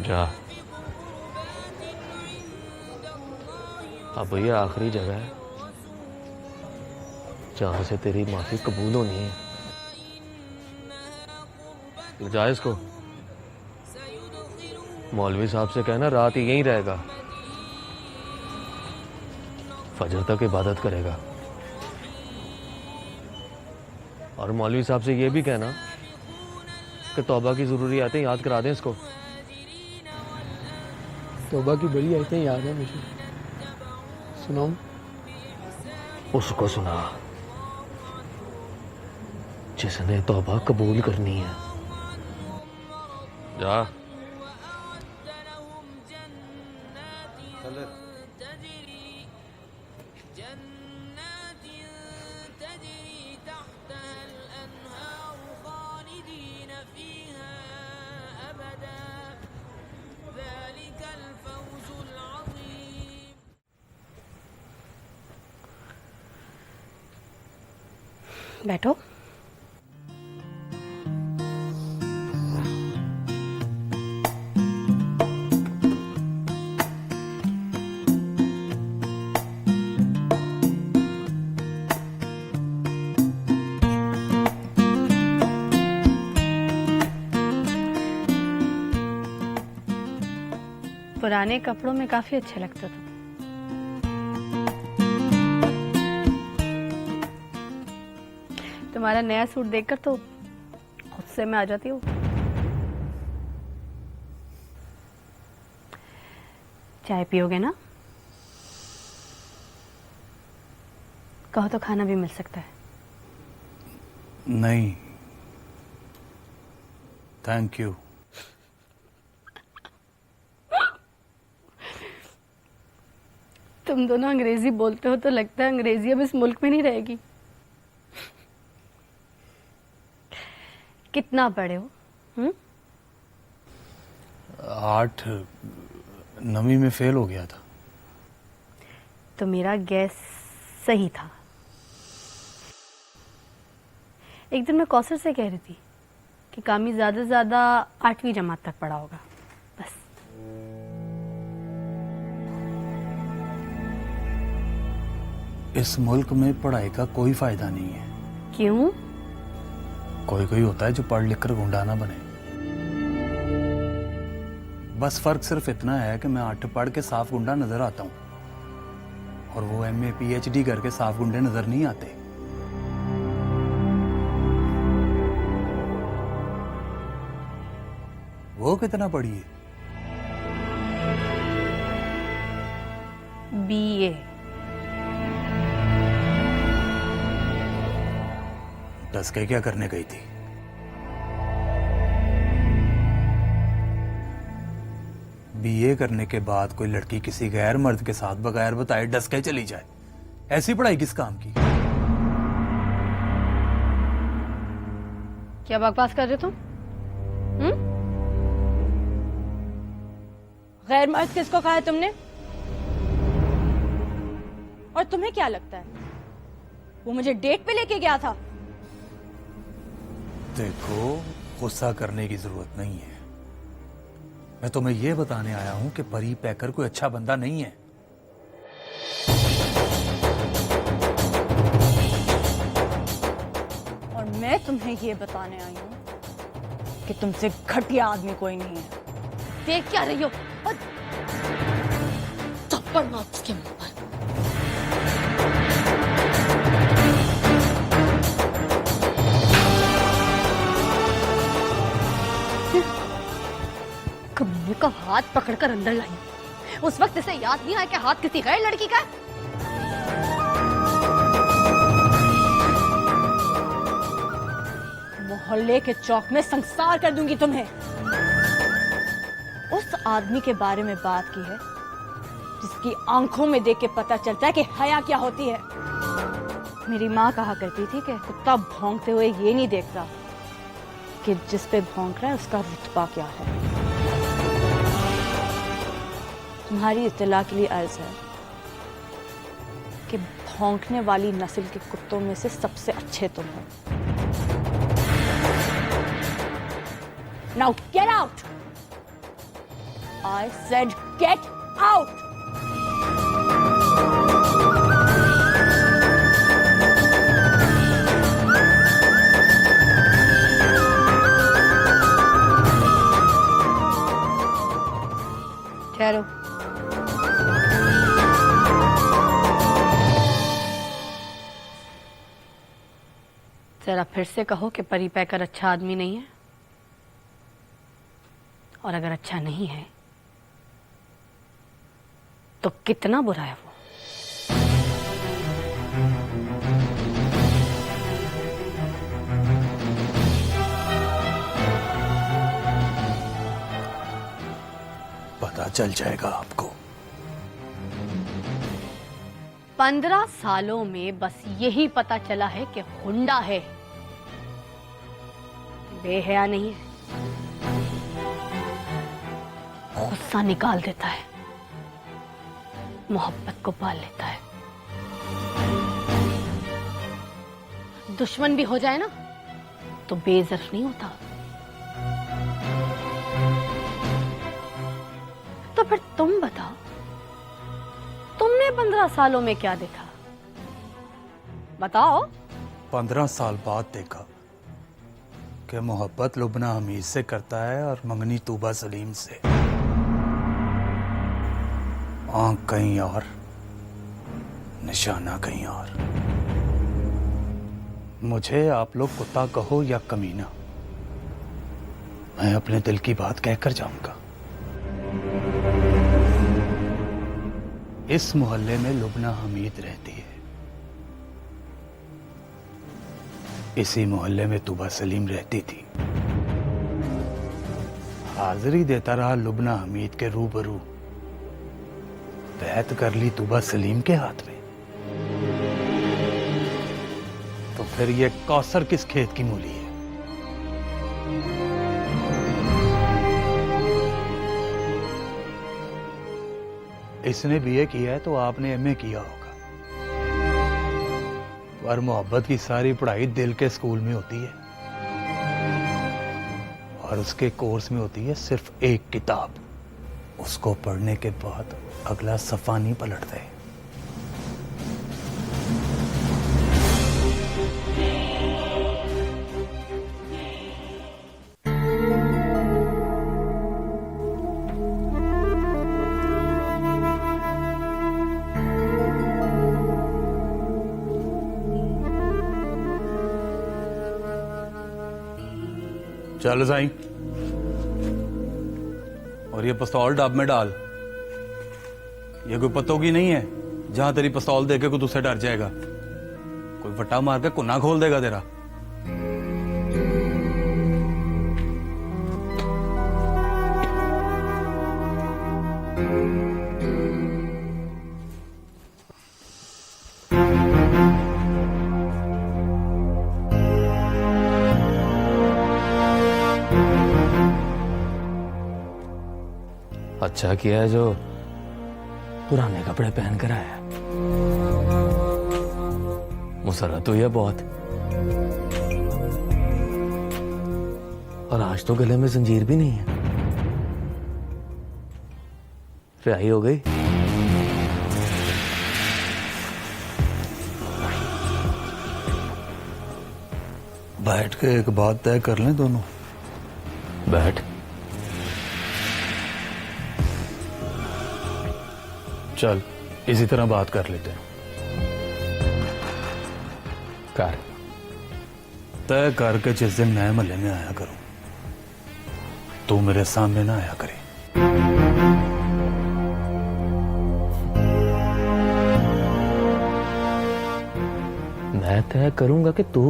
जा अब ये आखिरी जगह है जहां से तेरी माफी कबूल होनी है। ले जा इसको। मौलवी साहब से कहना रात ही यहीं रहेगा, फजर तक इबादत करेगा। और मौलवी साहब से ये भी कहना कि तौबा की जरूरी आते याद करा दें इसको। तौबा की बड़ी आयतें याद है मुझे, सुनाऊं? उसको सुना जिसने तौबा कबूल करनी है। जा। बैठो। पुराने कपड़ों में काफी अच्छा लगता था। तुम्हारा नया सूट देखकर तो गुस्से में आ जाती हूँ। चाय पियोगे ना? कहो तो खाना भी मिल सकता है। नहीं, थैंक यू। तुम दोनों अंग्रेजी बोलते हो तो लगता है अंग्रेजी अब इस मुल्क में नहीं रहेगी। कितना पढ़े हो? 8 9वीं में फेल हो गया था। तो मेरा गैस सही था। एक दिन मैं कौसर से कह रही थी कि कामी ज्यादा से ज्यादा 8वीं जमात तक पढ़ा होगा, बस। इस मुल्क में पढ़ाई का कोई फायदा नहीं है। क्यों? कोई कोई होता है जो पढ़ लिख कर गुंडा ना बने। बस फर्क सिर्फ इतना है कि मैं 8 पढ़ के साफ गुंडा नजर आता हूं और वो MA PhD करके साफ गुंडे नजर नहीं आते। वो कितना पढ़ी है? BA। डसके क्या करने गई थी? BA करने के बाद कोई लड़की किसी गैर मर्द के साथ बगैर बताए डसके चली जाए, ऐसी पढ़ाई किस काम की? क्या बकवास कर रहे तुम? गैर मर्द किसको कहा है तुमने? और तुम्हें क्या लगता है वो मुझे डेट पे लेके गया था? देखो, गुस्सा करने की जरूरत नहीं है। मैं तुम्हें यह बताने आया हूं कि परी पैकर कोई अच्छा बंदा नहीं है। और मैं तुम्हें यह बताने आई हूं कि तुमसे घटिया आदमी कोई नहीं है। देख क्या रही हो? थप्पड़ मार उसके मुंह पर। कमीने का हाथ पकड़कर अंदर लाई। उस वक्त इसे याद नहीं आया कि हाथ किसी गैर लड़की का है? मोहल्ले के चौक में संसार कर दूंगी तुम्हें। उस आदमी के बारे में बात की है जिसकी आंखों में देख के पता चलता है कि हया क्या होती है। मेरी माँ कहा करती थी कि कुत्ता भौंकते हुए ये नहीं देखता कि जिस पे भौंक रहा है उसका रुतबा क्या है। तुम्हारी इत्तला के लिए अर्ज है कि भौंकने वाली नस्ल के कुत्तों में से सबसे अच्छे तुम हो। Now get out! I said get out! ठहरो। जरा फिर से कहो कि परी पैकर अच्छा आदमी नहीं है, और अगर अच्छा नहीं है तो कितना बुरा है वो। पता चल जाएगा आपको। 15 सालों में बस यही पता चला है कि हुंडा है, बेहया नहीं है। गुस्सा निकाल देता है, मोहब्बत को पाल लेता है। दुश्मन भी हो जाए ना तो बेइज्जत नहीं होता। तो फिर तुम बताओ, तुमने 15 सालों में क्या देखा? बताओ। 15 साल बाद देखा कि मोहब्बत लुबना हमीद से करता है और मंगनी तूबा सलीम से। आंख कहीं और, निशाना कहीं और। मुझे आप लोग कुत्ता कहो या कमीना, मैं अपने दिल की बात कहकर जाऊंगा। इस मोहल्ले में लुबना हमीद रहती है, इसी मोहल्ले में तूबा सलीम रहती थी। हाजिरी देता रहा लुबना हमीद के रूबरू, बैत कर ली तूबा सलीम के हाथ में। तो फिर ये कौसर किस खेत की मूली है? इसने बीए किया है तो आपने एमए किया होगा, पर मोहब्बत की सारी पढ़ाई दिल के स्कूल में होती है, और उसके कोर्स में होती है सिर्फ एक किताब। उसको पढ़ने के बाद अगला सफा नहीं पलटते। चल साईं, और ये पिस्तौल डब में डाल। ये कोई पत्तों की नहीं है जहां तेरी पिस्तौल देके कोई तुझसे डर जाएगा। कोई वट्टा मार के कुन्ना खोल देगा तेरा। अच्छा किया है जो पुराने कपड़े पहन कर आया। मुसरत हुई है बहुत, और आज तो गले में जंजीर भी नहीं है। रिहाई हो गई। बैठ के एक बात तय कर लें दोनों। बैठ। चल इसी तरह बात कर लेते हैं। कर। तय करके जिस दिन मैं महल्ले में आया करूं, तू मेरे सामने ना आया करे। मैं तय करूंगा कि तू,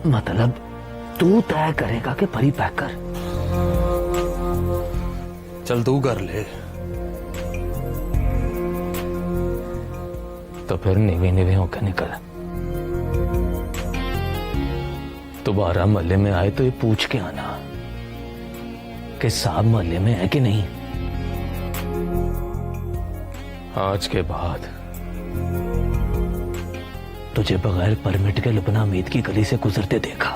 मतलब तू तय करेगा कि परी पैकर। चल तू कर ले। तो फिर निवे निवे होकर निकल। दोबारा मोहल्ले में आए तो ये पूछ के आना कि साहब मोहल्ले में है कि नहीं। आज के बाद तुझे बगैर परमिट के लुबना हमीद की गली से गुजरते देखा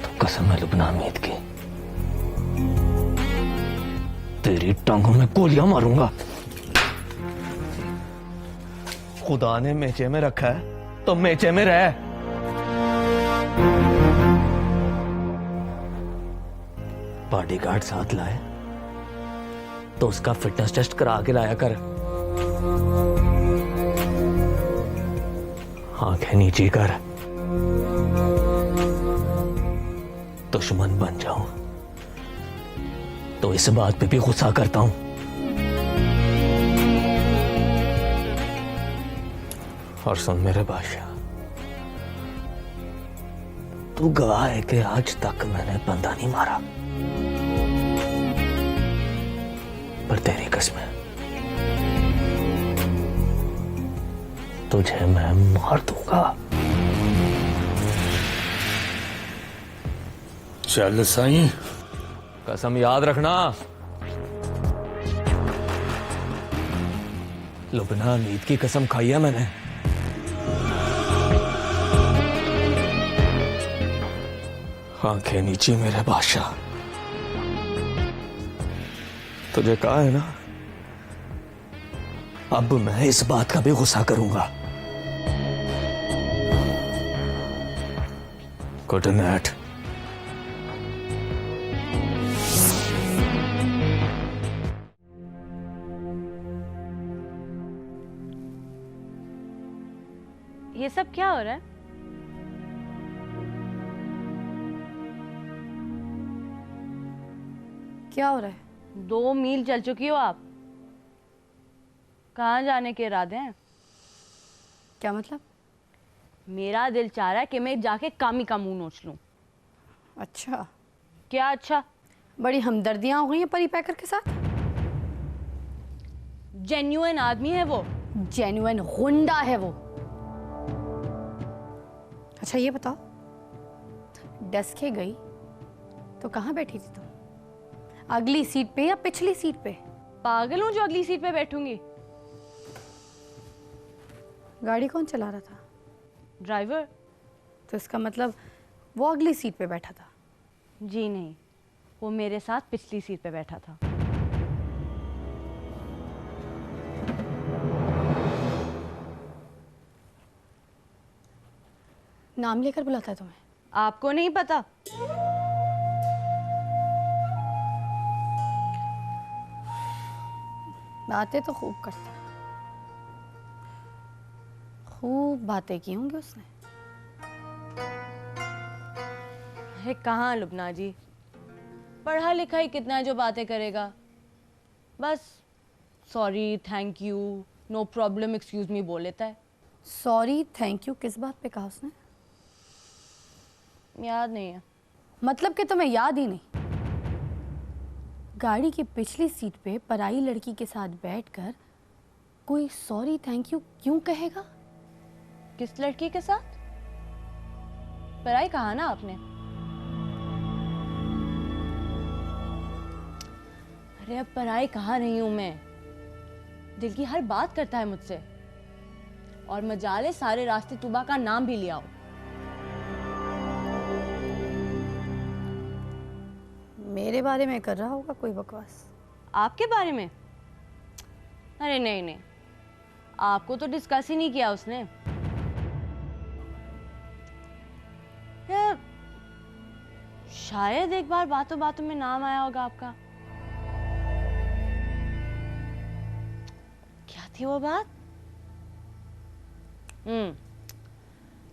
तो कसम है लुबना हमीद की, तेरी टांगों में गोलियां मारूंगा। खुदा ने मेचे में रखा है तो मेचे में रह। बॉडीगार्ड साथ लाए तो उसका फिटनेस टेस्ट करा के लाया कर। आंखें नीची कर, दुश्मन बन जाऊं तो इस बात पे भी गुस्सा करता हूं। और सुन मेरे बादशाह, तू गवाह है कि आज तक मैंने बंदा नहीं मारा, पर तेरी कसम तुझे मैं मार दूंगा। चल साईं, कसम याद रखना। लुबना नीत की कसम खाई है मैंने। आंखें नीची मेरे बादशाह, तुझे कहा है ना, अब मैं इस बात का भी गुस्सा करूंगा। Good night. ये सब क्या हो रहा है? क्या हो रहा है? 2 मील चल चुकी हो आप। कहाँ जाने के इरादे हैं? क्या मतलब? मेरा दिल चाह रहा है कि मैं जाके कामी का मुंह नोच लूं। अच्छा, क्या अच्छा? बड़ी हमदर्दियां हो गई हैं परी पैकर के साथ। जेन्युइन आदमी है वो। जेन्युइन गुंडा है वो। अच्छा ये बताओ, डस के गई तो कहाँ बैठी थी तुम? अगली सीट पे या पिछली सीट पे? पागल हूं जो अगली सीट पे बैठूंगी। गाड़ी कौन चला रहा था? ड्राइवर। तो इसका मतलब वो अगली सीट पे बैठा था? जी नहीं, वो मेरे साथ पिछली सीट पे बैठा था। नाम लेकर बुलाता है तुम्हें? आपको नहीं पता? बातें तो खूब करता है। खूब बातें की होंगी उसने। अरे कहाँ लुबना जी, पढ़ा लिखा ही कितना है जो बातें करेगा। बस sorry, thank you, no problem, excuse me बोल लेता है। सॉरी थैंक यू किस बात पे कहा उसने? याद नहीं है। मतलब कि तुम्हें याद ही नहीं? गाड़ी की पिछली सीट पे पराई लड़की के साथ बैठकर कोई सॉरी थैंक यू क्यों कहेगा? किस लड़की के साथ? पराई कहा ना आपने? अरे अब पराई कहा नहीं हूं मैं। दिल की हर बात करता है मुझसे, और मजाले सारे रास्ते तुबा का नाम भी लिया हो। मेरे बारे में कर रहा होगा कोई बकवास। आपके बारे में? अरे नहीं नहीं, आपको तो डिस्कस ही नहीं किया उसने। यार शायद एक बार बातों बातों में नाम आया होगा आपका। क्या थी वो बात?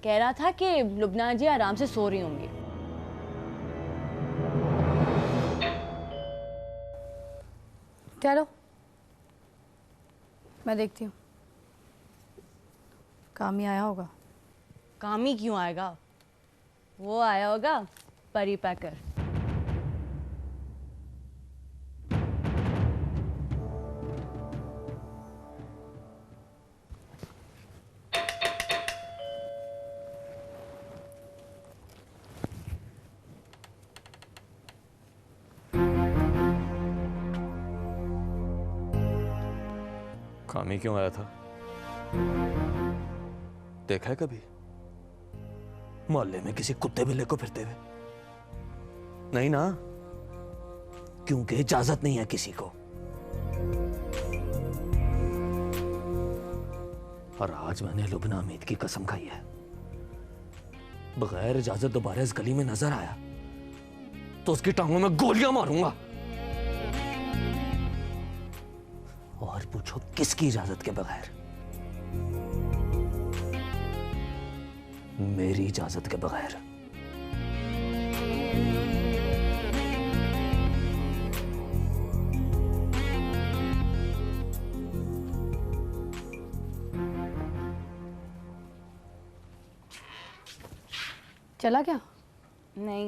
कह रहा था कि लुबना जी आराम से सो रही होंगी। चलो मैं देखती हूँ। कामी आया होगा। कामी क्यों आएगा? वो आया होगा परी पैकर। कामी क्यों आया था? देखा है कभी मोहल्ले में किसी कुत्ते बिल्ले को फिरते हुए? नहीं ना, क्योंकि इजाजत नहीं है किसी को। और आज मैंने लुबना अमीद की कसम खाई है, बगैर इजाजत दोबारा इस गली में नजर आया तो उसकी टांगों में गोलियां मारूंगा। और पूछो किसकी इजाजत के बगैर? मेरी इजाजत के बगैर। चला क्या? नहीं,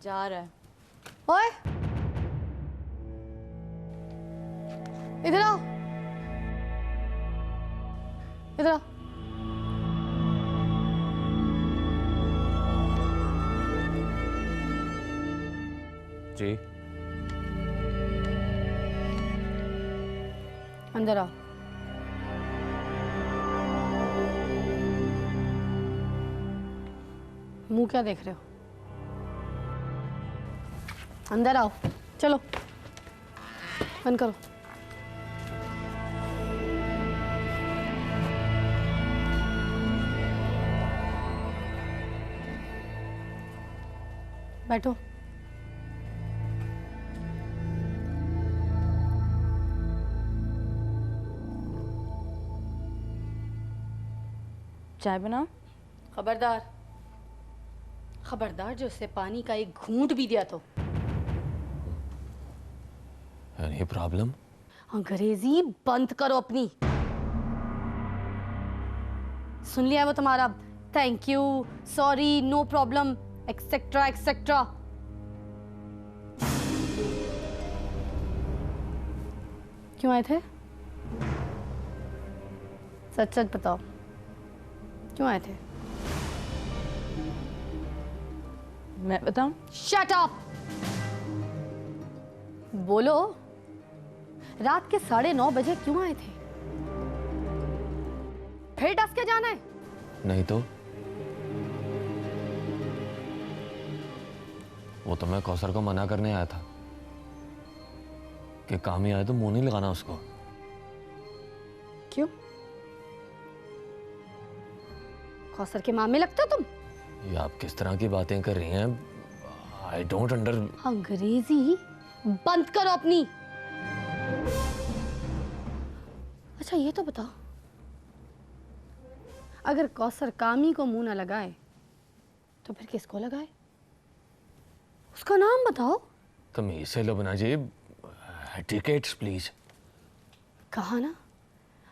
जा रहा है। ओए, इधर आओ, इधर आओ। जी अंदर आओ। मुंह क्या देख रहे हो? अंदर आओ, चलो बंद करो। बैठो। चाय बनाओ। खबरदार, खबरदार, जो उससे पानी का एक घूंट भी दिया तो। Any problem? अंग्रेजी बंद करो अपनी। सुन लिया है वो तुम्हारा thank you, sorry, no problem, etcetera etcetera. क्यों आए थे? सच सच बताओ, क्यों आए थे? मैं बताऊं? Shut up! बोलो, रात के 9:30 बजे क्यों आए थे? फिर डस के जाना है? नहीं तो वो तो मैं कौसर को मना करने आया था कि काम ही आए तो मुंह नहीं लगाना उसको। क्यों? कौसर के मामे लगते हो तुम? ये आप किस तरह की बातें कर रही हैं? I don't under. अंग्रेजी बंद करो अपनी। अच्छा ये तो बताओ, अगर कौसर कामी को मुंह ना लगाए तो फिर किसको लगाए? उसका नाम बताओ। तमीज से लबना जी, टिकट्स प्लीज। कहा ना,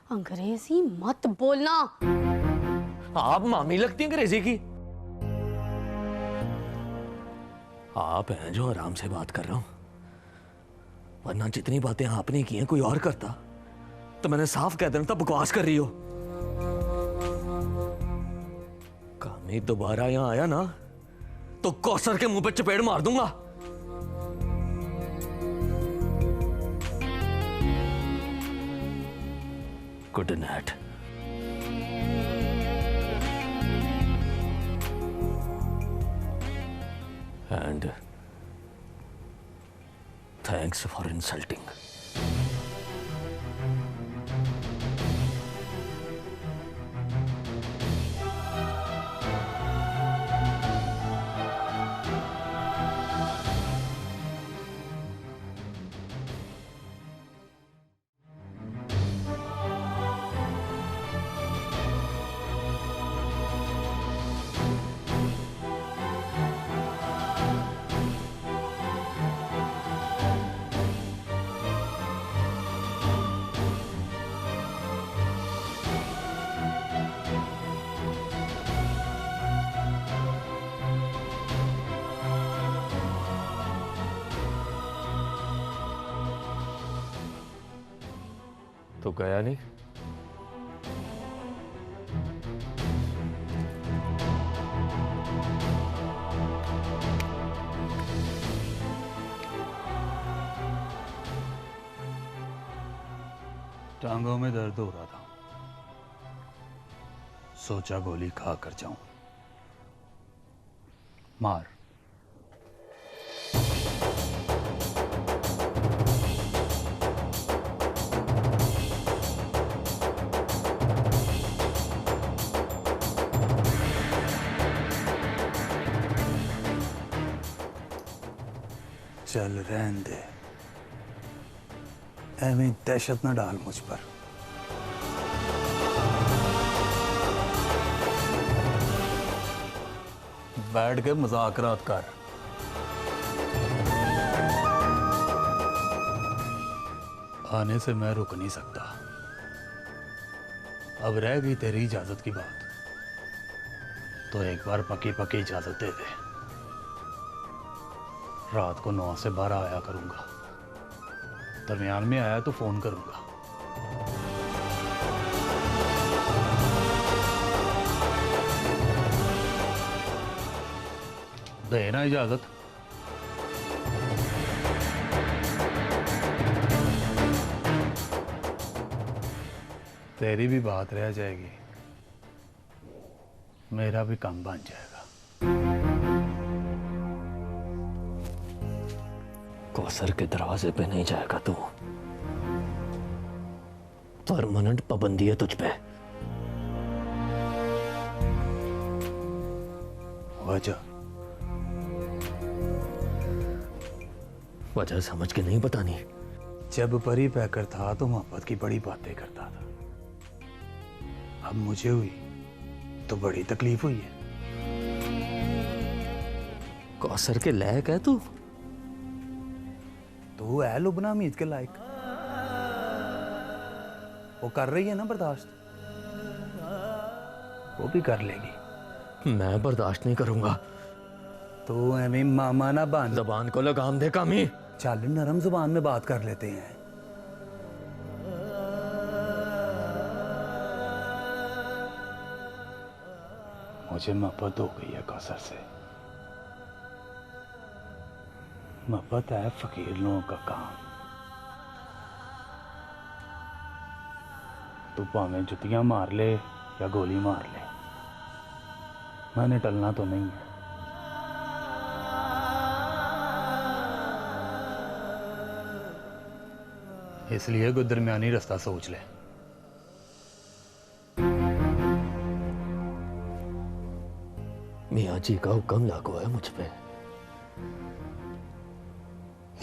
अंग्रेजी मत बोलना। आप मामी लगती हैं अंग्रेजी की। आप हैं जो आराम से बात कर रहा हूं, वरना जितनी बातें आपने की हैं कोई और करता तो मैंने साफ कह देना था बकवास कर रही हो। कामी दोबारा यहां आया ना तो कौसर के मुंह पे चपेट मार दूंगा। Good night. And thanks for insulting. तो गया नहीं? टांगों में दर्द हो रहा था, सोचा गोली खा कर जाऊं। मार। चल रहने दे, एवं दहशत न डाल मुझ पर। बैठ के मुज़ाकरात कर। आने से मैं रुक नहीं सकता। अब रह गई तेरी इजाजत की बात, तो एक बार पक्की पक्की इजाजत दे दे। रात को 9 से 12 आया करूंगा, दरमियान में आया तो फोन करूंगा। देना इजाजत। तेरी भी बात रह जाएगी, मेरा भी काम बन जाएगा। कौसर के दरवाजे पे नहीं जाएगा तू, परमानेंट पाबंदी है तुझ पे। वजह समझ के नहीं बतानी। जब परी पैकर था तो मोहब्बत की बड़ी बातें करता था, अब मुझे हुई तो बड़ी तकलीफ हुई है। कौसर के लायक है तू? तू है लुबना मीत के लायक। वो कर रही है ना बर्दाश्त, वो भी कर लेगी। मैं बर्दाश्त नहीं करूंगा। तो एवं मामा ना बन, जबान को लगाम दे कामी। चल नरम जुबान में बात कर लेते हैं। मुझे मोहब्बत हो गई है कौसर से। मोहब्बत है फकीर लोगों का काम। तू भावें जुतियां मार ले या गोली मार ले, मैंने टलना तो नहीं है। इसलिए कोई दरमियानी रास्ता सोच ले। मियाँ जी का हुक्म लागू है मुझ पे,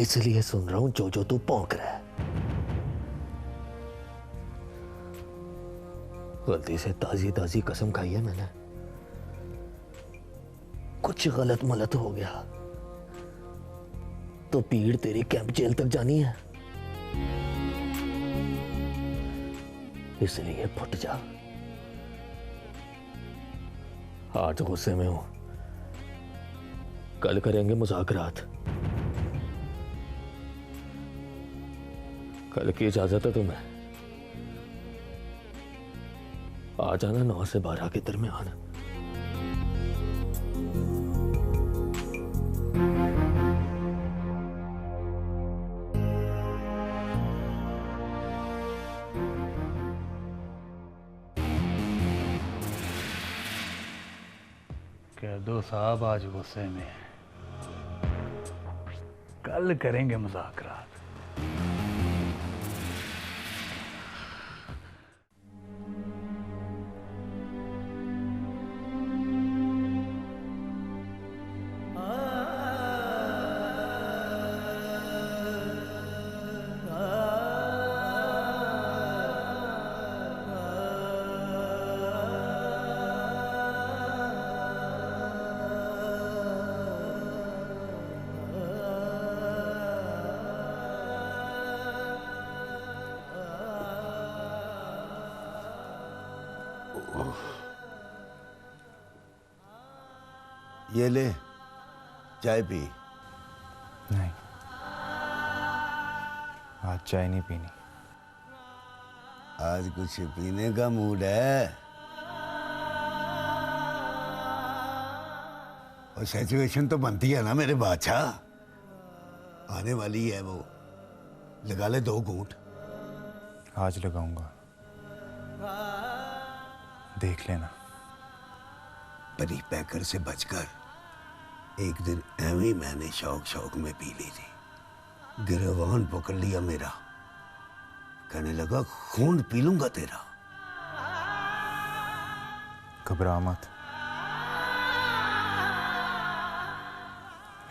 इसलिए सुन रहा हूं जो जो तू भौंक रहा है। गलती से ताजी ताजी कसम खाई है मैंने, कुछ गलत मलत हो गया तो पीड़ तेरी कैंप जेल तक जानी है। इसलिए फुट जा। आज गुस्से में हूं, कल करेंगे मुज़ाकरात। कल की इजाजत है तुम्हें, आ जाना 9 से 12 के दरमियान। कह दो साहब आज गुस्से में, कल करेंगे मुज़ाकरात। ये ले चाय पी। नहीं, आज चाय नहीं पीनी। आज कुछ पीने का मूड है और सिचुएशन तो बनती है ना मेरे बादशाह। आने वाली है वो, लगा ले 2 घूंट। आज लगाऊंगा, देख लेना। परी पैकर से बचकर एक दिन ऐਵੇਂ ही मैंने शौक शौक में पी ली थी। गिरवान पकड़ लिया मेरा, कहने लगा खून पी लूंगा तेरा। घबरा मत,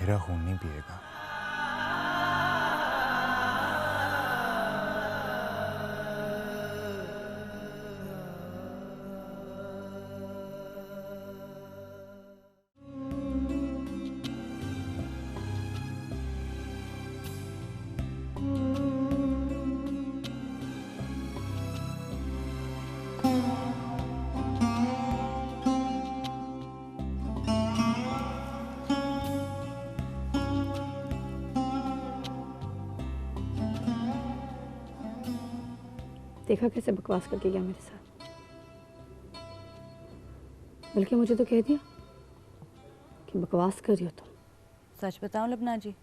मेरा खून नहीं पिएगा। देखा कैसे बकवास करके गया मेरे साथ, बल्कि मुझे तो कह दिया कि बकवास कर रही हो तुम। सच बताऊं लबना जी,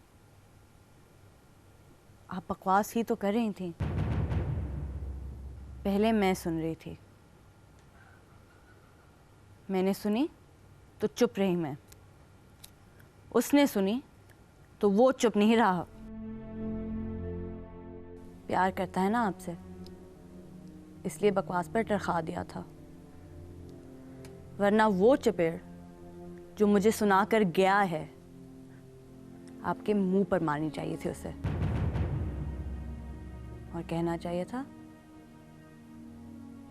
आप बकवास ही तो कर रही थी। पहले मैं सुन रही थी, मैंने सुनी तो चुप रही मैं, उसने सुनी तो वो चुप नहीं रहा। प्यार करता है ना आपसे, इसलिए बकवास पर टरखा दिया था, वरना वो चपेड़ जो मुझे सुनाकर गया है आपके मुंह पर मारनी चाहिए थी उसे, और कहना चाहिए था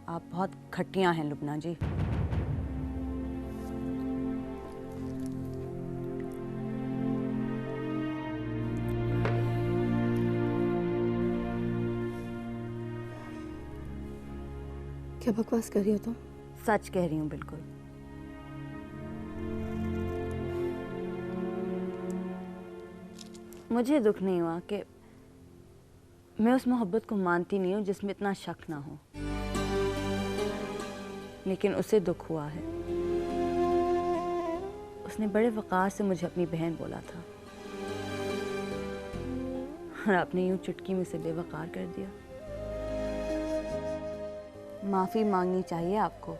आप बहुत खट्टियां हैं लुबना जी। क्या बकवास कर रही हो तुम? सच कह रही हूं बिल्कुल। मुझे दुख नहीं हुआ कि मैं उस मोहब्बत को मानती नहीं हूं जिसमें इतना शक ना हो, लेकिन उसे दुख हुआ है। उसने बड़े वक़ार से मुझे अपनी बहन बोला था, और आपने यूं चुटकी में से बेवक़ार कर दिया। माफ़ी मांगनी चाहिए आपको।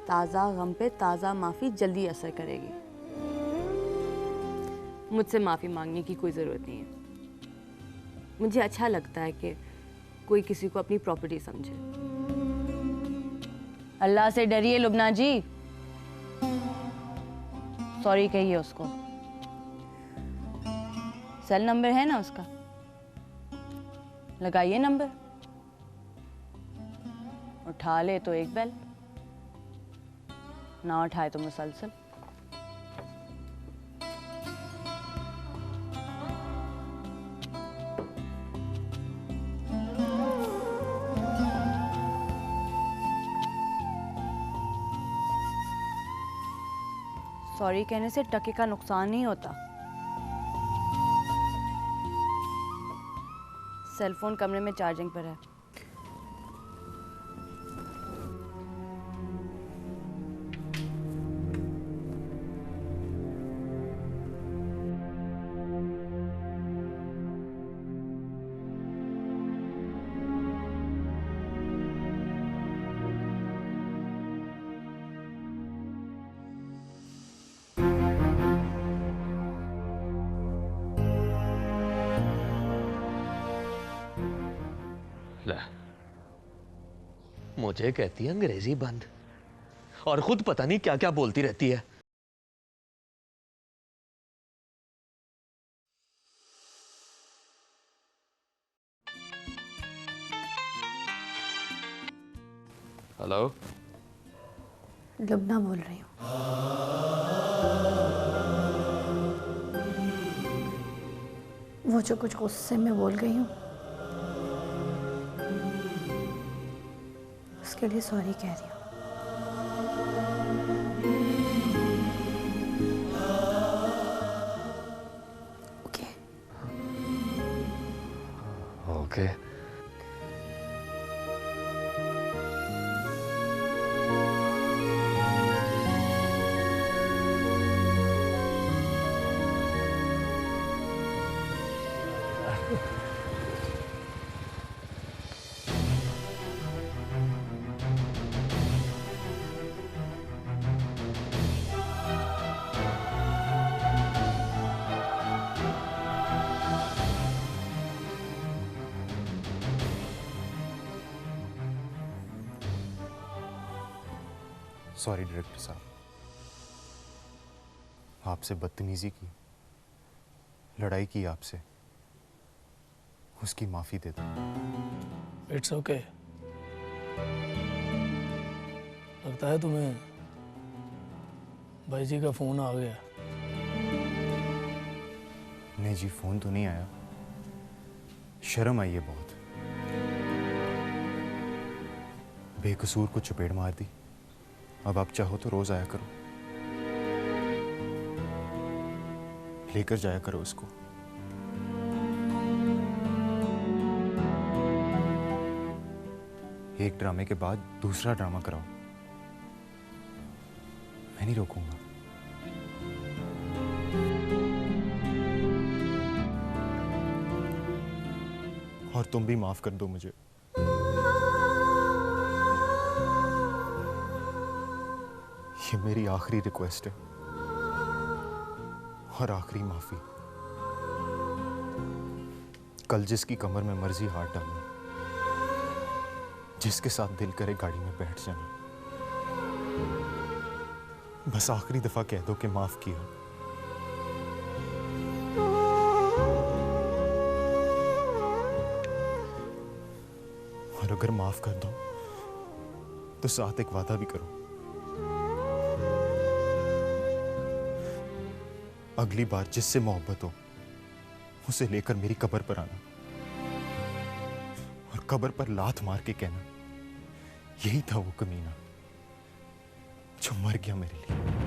ताज़ा गम पे ताज़ा माफ़ी जल्दी असर करेगी। मुझसे माफ़ी मांगने की कोई ज़रूरत नहीं है। मुझे अच्छा लगता है कि कोई किसी को अपनी प्रॉपर्टी समझे। अल्लाह से डरिए लुबना जी, सॉरी कहिए उसको। सेल नंबर है ना उसका, लगाइए नंबर, उठा ले तो एक बेल, ना उठाए तो मुसलसल। सॉरी कहने से टके का नुकसान नहीं होता। सेल फोन कमरे में चार्जिंग पर है। मुझे कहती है अंग्रेजी बंद, और खुद पता नहीं क्या क्या बोलती रहती है। हेलो, लुबना बोल रही हूँ। वो जो कुछ गुस्से में बोल गई हूँ, उसके लिए सॉरी कह रही हूँ। Okay okay. सॉरी डायरेक्टर साहब, आपसे बदतमीजी की, लड़ाई की आपसे, उसकी माफी दे दो। It's okay. लगता है तुम्हें भाई जी का फोन आ गया। नहीं जी, फोन तो नहीं आया, शर्म आई है बहुत। बेकसूर को चपेट मार दी, अब आप चाहो तो रोज आया करो, लेकर जाया करो उसको। एक ड्रामे के बाद दूसरा ड्रामा कराओ, मैं नहीं रोकूंगा। और तुम भी माफ कर दो मुझे। ये मेरी आखिरी रिक्वेस्ट है और आखिरी माफी। कल जिसकी कमर में मर्जी हाथ डालना, जिसके साथ दिल करे गाड़ी में बैठ जाना, बस आखिरी दफा कह दो कि माफ किया। और अगर माफ कर दो तो साथ एक वादा भी करो, अगली बार जिससे मोहब्बत हो उसे लेकर मेरी कब्र पर आना और कब्र पर लात मार के कहना, यही था वो कमीना जो मर गया मेरे लिए।